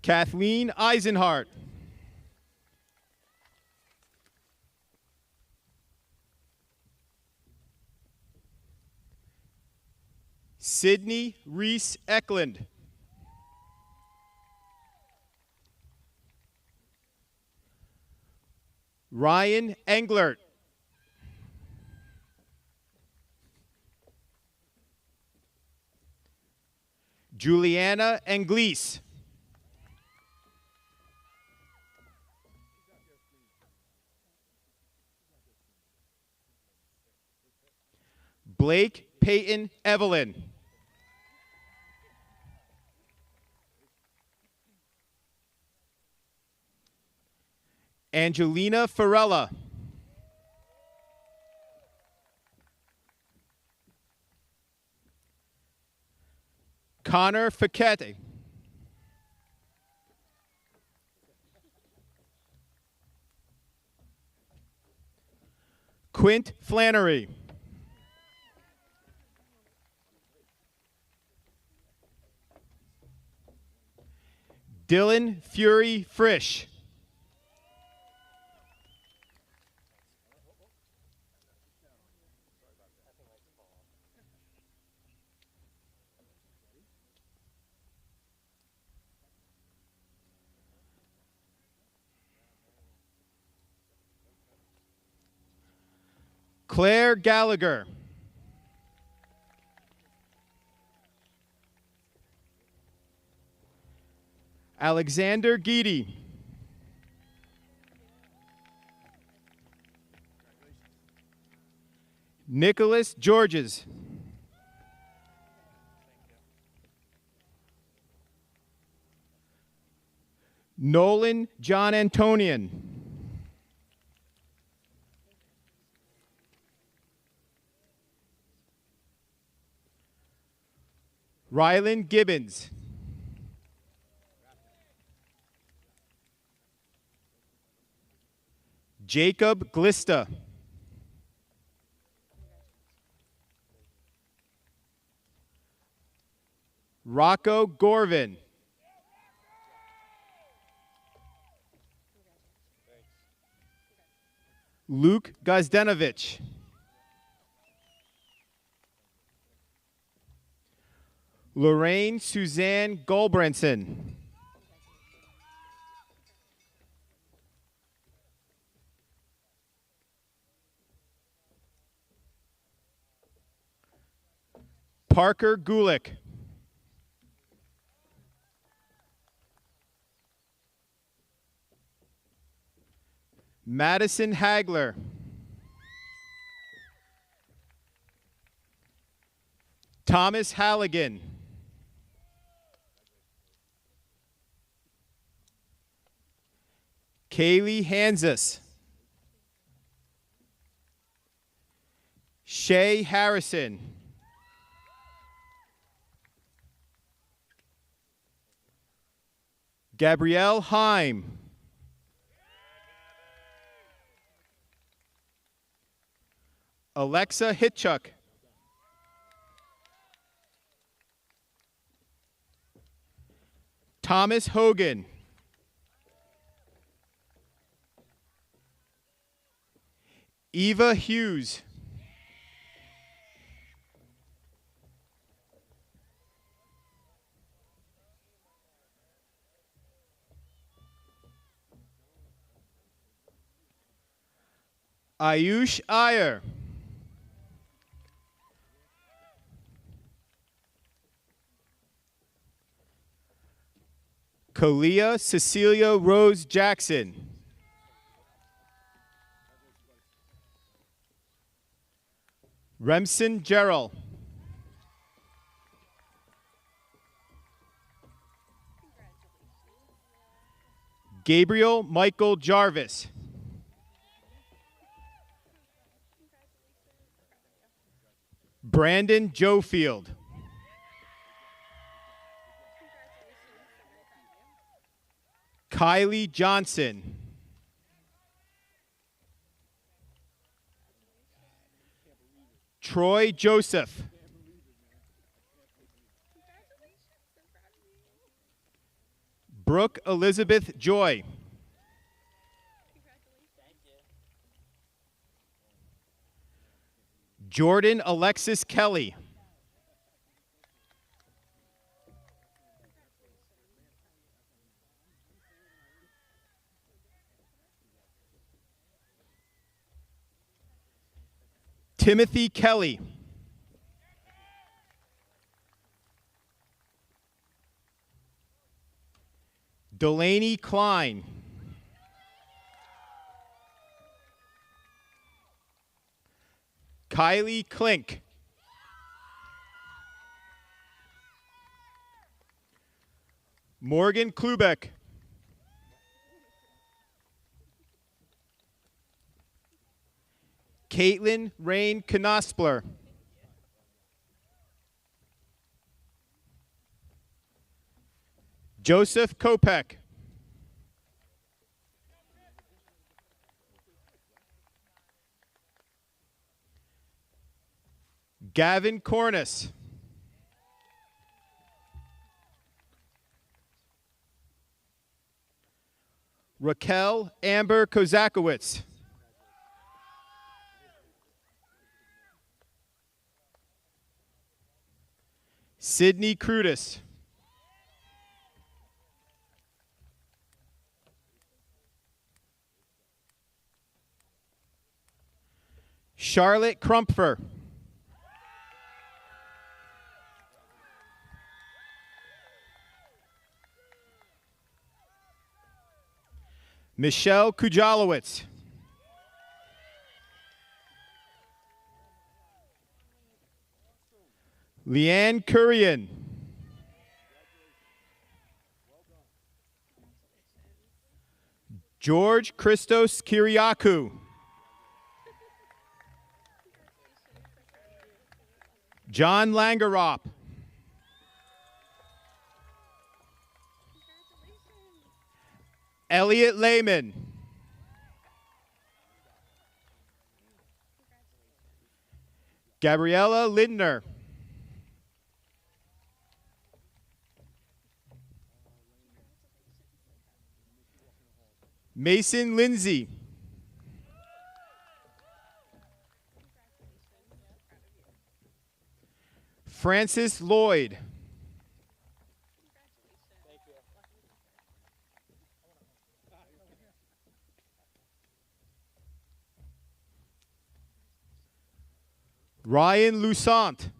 Kathleen Eisenhart. Sydney Reese Eklund. Ryan Englert. Juliana Anglese. Blake Peyton Evelyn. Angelina Farella. Connor Fiquette. Quint Flannery. Dylan Fury Frisch. Claire Gallagher. Alexander Geedy. Nicholas Georges. Nolan John Antonian. Rylan Gibbons. Jacob Glista. Rocco Gorvin. Luke Gazdenovich. Lorraine Suzanne Golbranson. Parker Gulick. Madison Hagler. Thomas Halligan. Kaylee Hansis. Shay Harrison. Gabrielle Heim. Alexa Hitchuk. Thomas Hogan. Eva Hughes. Ayush Iyer. Kalia Cecilia Rose Jackson. Remsen Gerald. Gabriel Michael Jarvis. Brandon Jofield. Kylie Johnson. Troy Joseph. Brooke Elizabeth Joy. Jordan Alexis Kelly. Timothy Kelly. Delaney Klein. Kylie Klink. Morgan Klubeck. Caitlin Rain Knospler. Joseph Kopek. Gavin Corniss. Raquel Amber Kozakowicz. Sydney Crudis. Charlotte Crumpfer. Michelle Kujalowitz. Leanne Kurian. George Christos Kiriakou. John Langerop. Elliot Lehman. Gabriella Lindner. Mason Lindsay. Francis Lloyd. Ryan Lusant.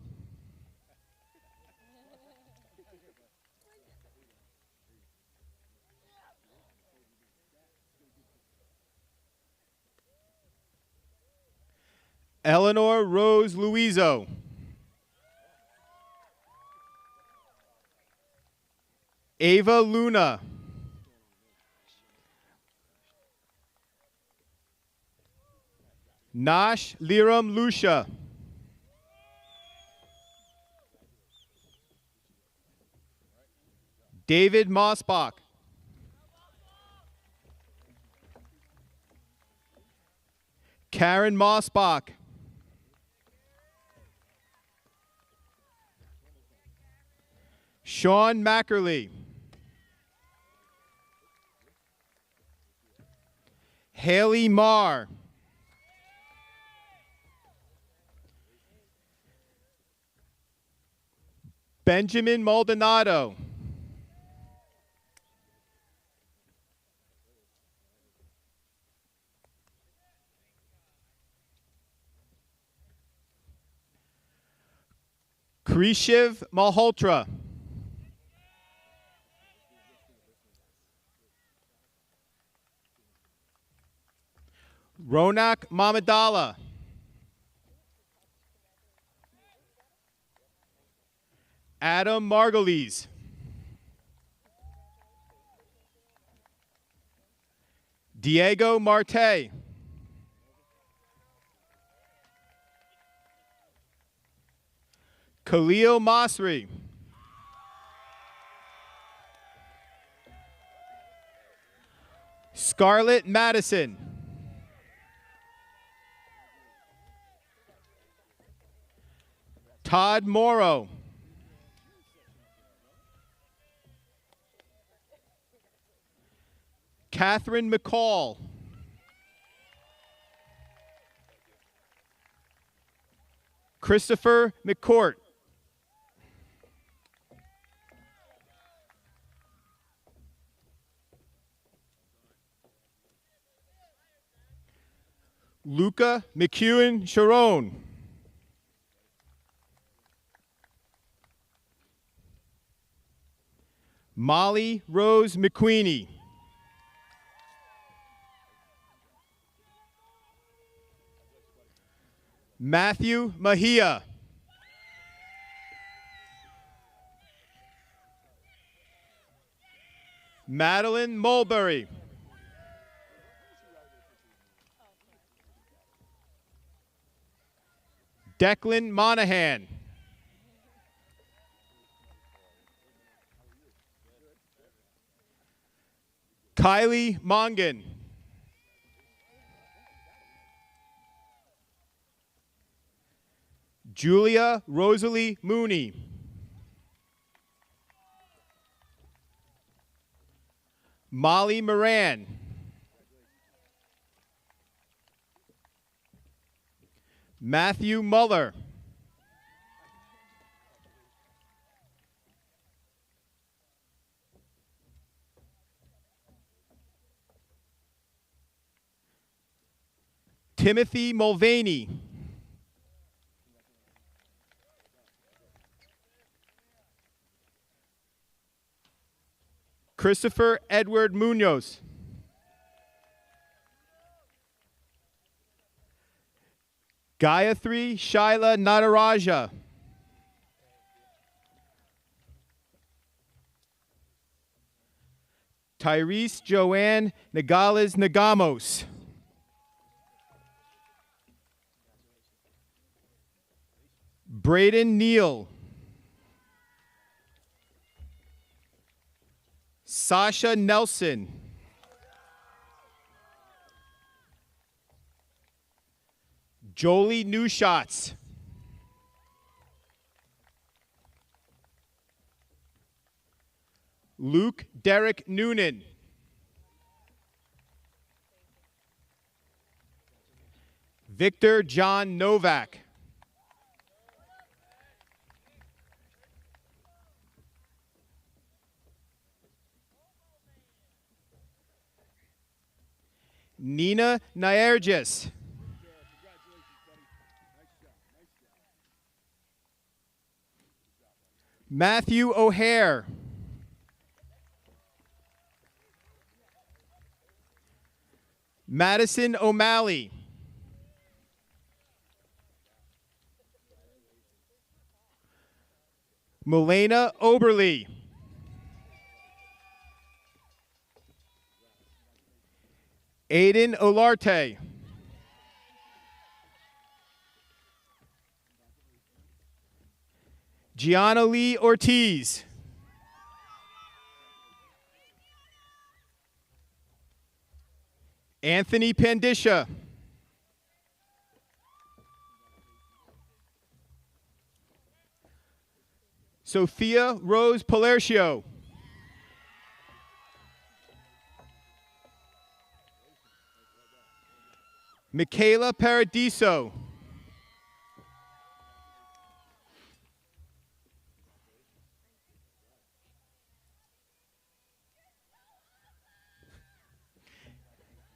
Eleanor Rose Luizo. Ava Luna. Nash Liram Lucia. David Mossbach. Karen Mossbach. Sean Mackerly. Haley Marr. Benjamin Maldonado. Krishiv Malhotra. Ronak Mamadala. Adam Margulies. Diego Marte. Khalil Masri. Scarlett Madison. Todd Morrow. Catherine McCall. Christopher McCourt. Luca McEwen Sharon. Molly Rose McQueenie. Matthew Mahia. Madeline Mulberry. Declan Monahan. Kylie Mongan. Julia Rosalie Mooney. Molly Moran. Matthew Muller. Timothy Mulvaney. Christopher Edward Munoz. Gayatri Shaila Nataraja. Tyrese Joanne Nagales Nagamos. Braden Neal. Sasha Nelson. Jolie Newshots. Luke Derek Noonan. Victor John Novak. Nina Naergis. Matthew O'Hare. Madison O'Malley. Milena Oberly. Aiden Olarte. Gianna Lee Ortiz. Anthony Pandisha. Sophia Rose Palercio. Michaela Paradiso.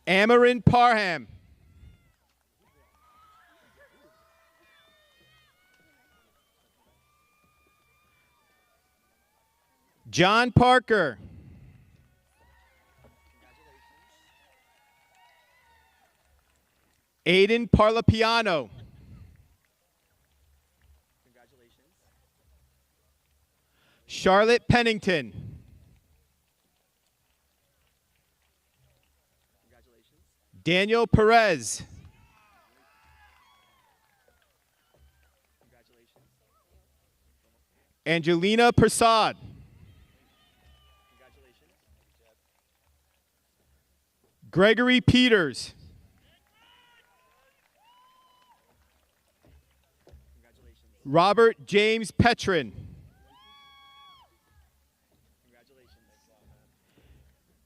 Amarin Parham. John Parker. Aiden Parlapiano. Charlotte Pennington. Daniel Perez. Angelina Prasad. Gregory Peters. Robert James Petrin.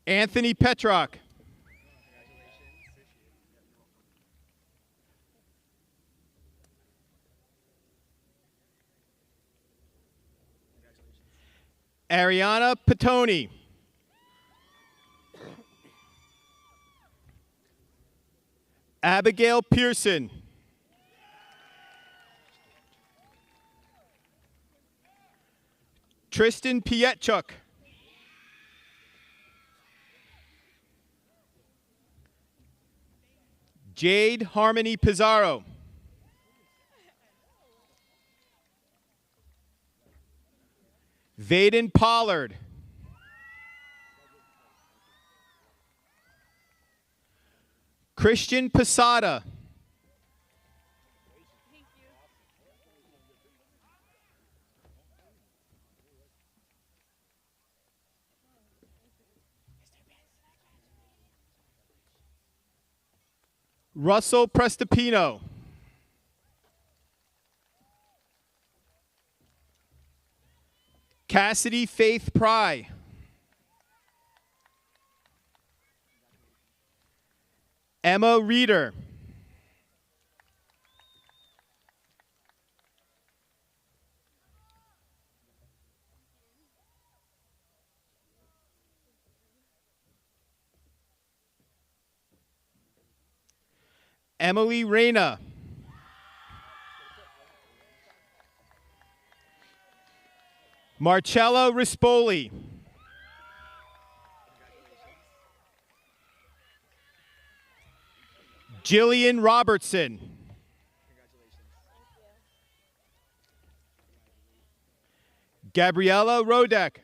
Anthony Petrock. Ariana Petoni. Abigail Pearson. Tristan Pietchuk. Jade Harmony Pizarro. Vaden Pollard. Christian Posada. Russell Prestipino. Cassidy Faith Pry. Emma Reeder. Emily Reyna. Marcella Rispoli. Jillian Robertson. Gabriella Rodek.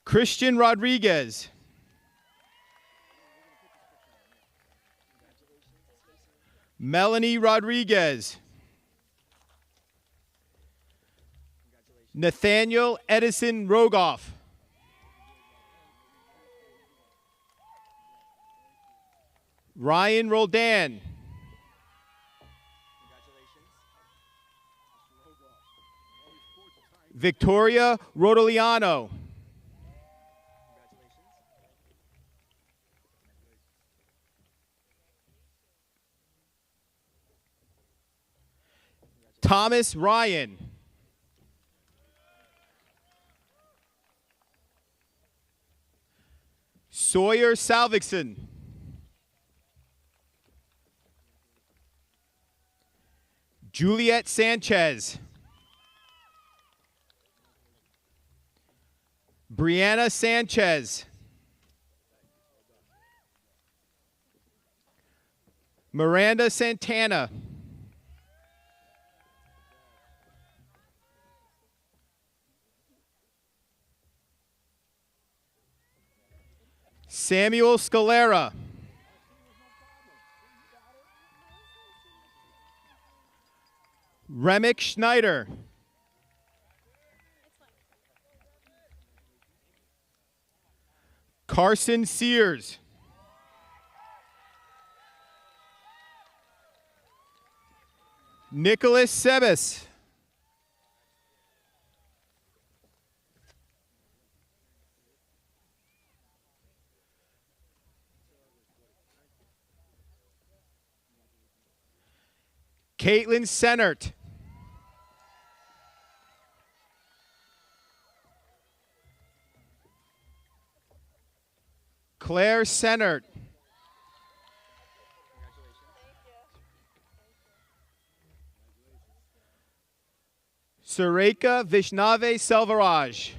Christian Rodriguez. Melanie Rodriguez. Nathaniel Edison Rogoff. Ryan Roldan. Victoria Rodoliano. Thomas Ryan. Sawyer Salvixson. Juliet Sanchez. Brianna Sanchez. Miranda Santana. Samuel Scalera. Remick Schneider. Carson Sears. Nicholas Sebes. Caitlin Sennert. Claire Sennert. Sureka Vishnave Selvaraj.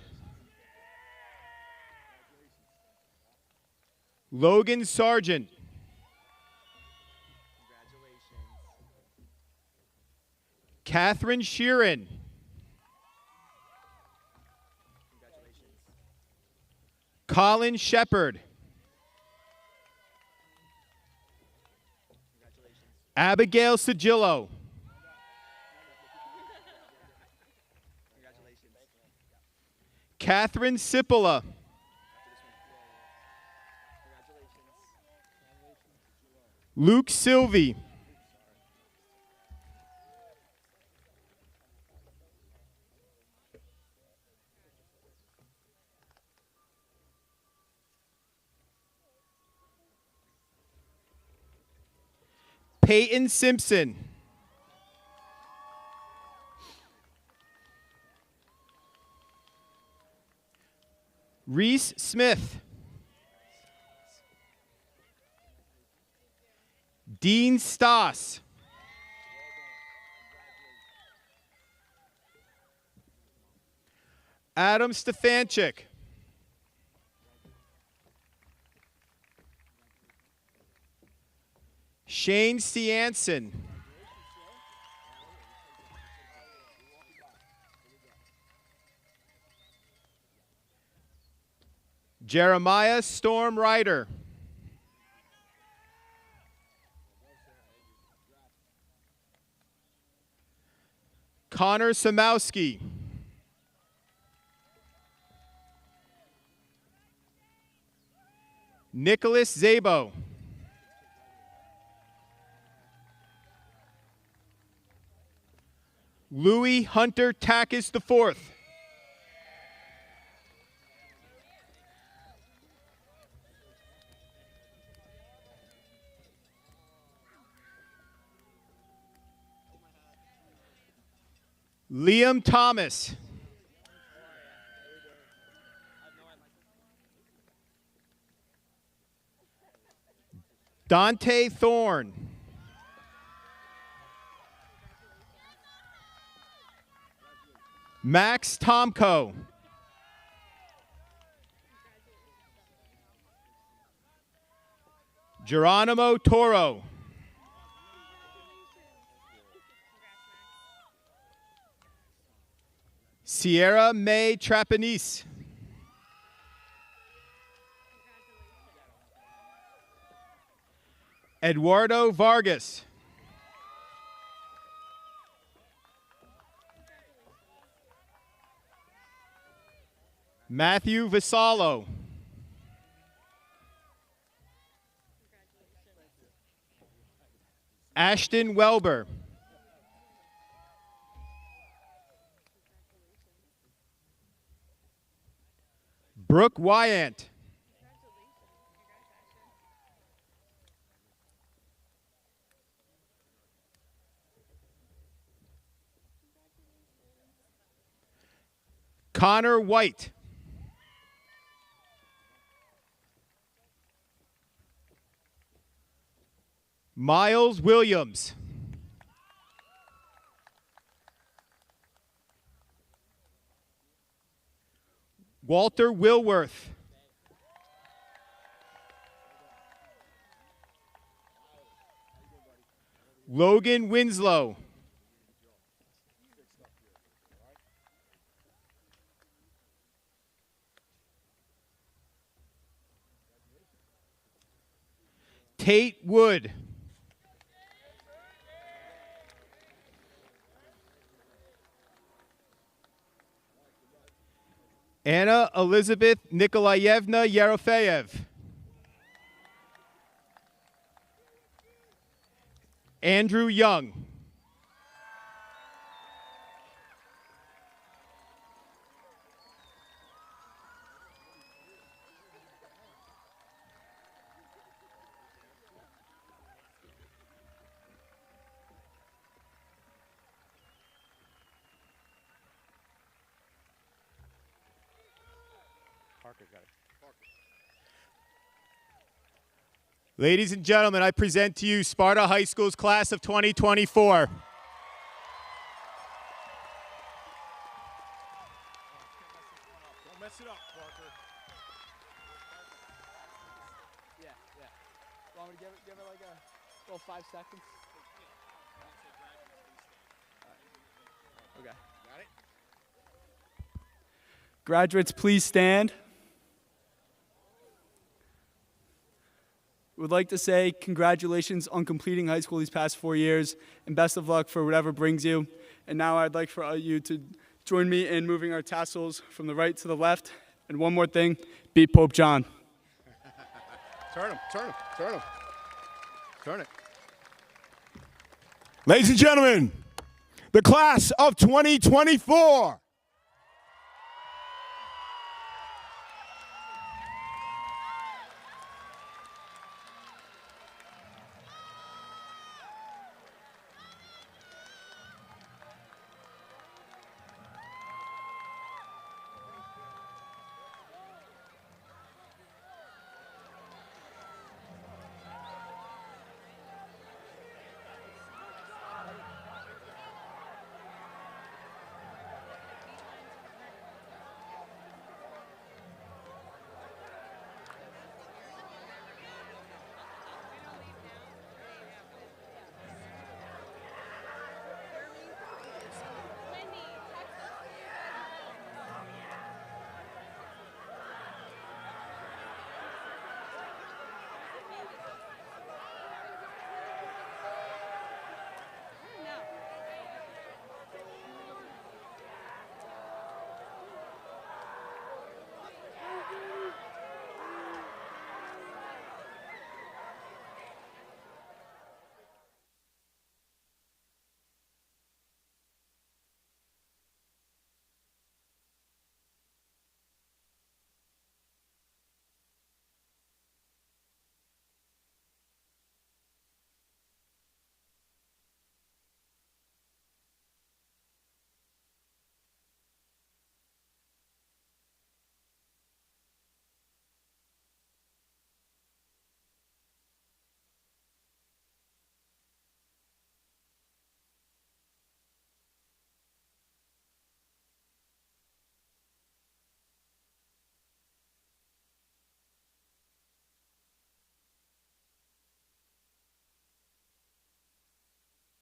Logan Sargent. Catherine Sheeran. Colin Shepard. Abigail Sigillo. Catherine Sipola. Luke Sylvie. Peyton Simpson. Reese Smith. Dean Stoss. Adam Stefanchik. Shane Cianson. Jeremiah Storm Ryder. Connor Samowski. Nicholas Zabo. Louis Hunter Takis IV. Liam Thomas. Dante Thorne. Max Tomko. Geronimo Toro. Sierra May Trapanese. Eduardo Vargas. Matthew Vassallo. Ashton Welber. Brooke Wyant. Connor White. Miles Williams. Walter Wilworth. Logan Winslow. Tate Wood. Anna Elizabeth Nikolaevna Yerofeyev. Andrew Young. Ladies and gentlemen, I present to you Sparta High School's class of 2024. Don't mess it up, Parker. Yeah. Want me to give it like a little 5 seconds? Okay. Got it? Graduates, please stand. Would like to say congratulations on completing high school these past 4 years, and best of luck for whatever brings you. And now I'd like for you to join me in moving our tassels from the right to the left. And one more thing, beat Pope John. Turn him. Ladies and gentlemen, the class of 2024.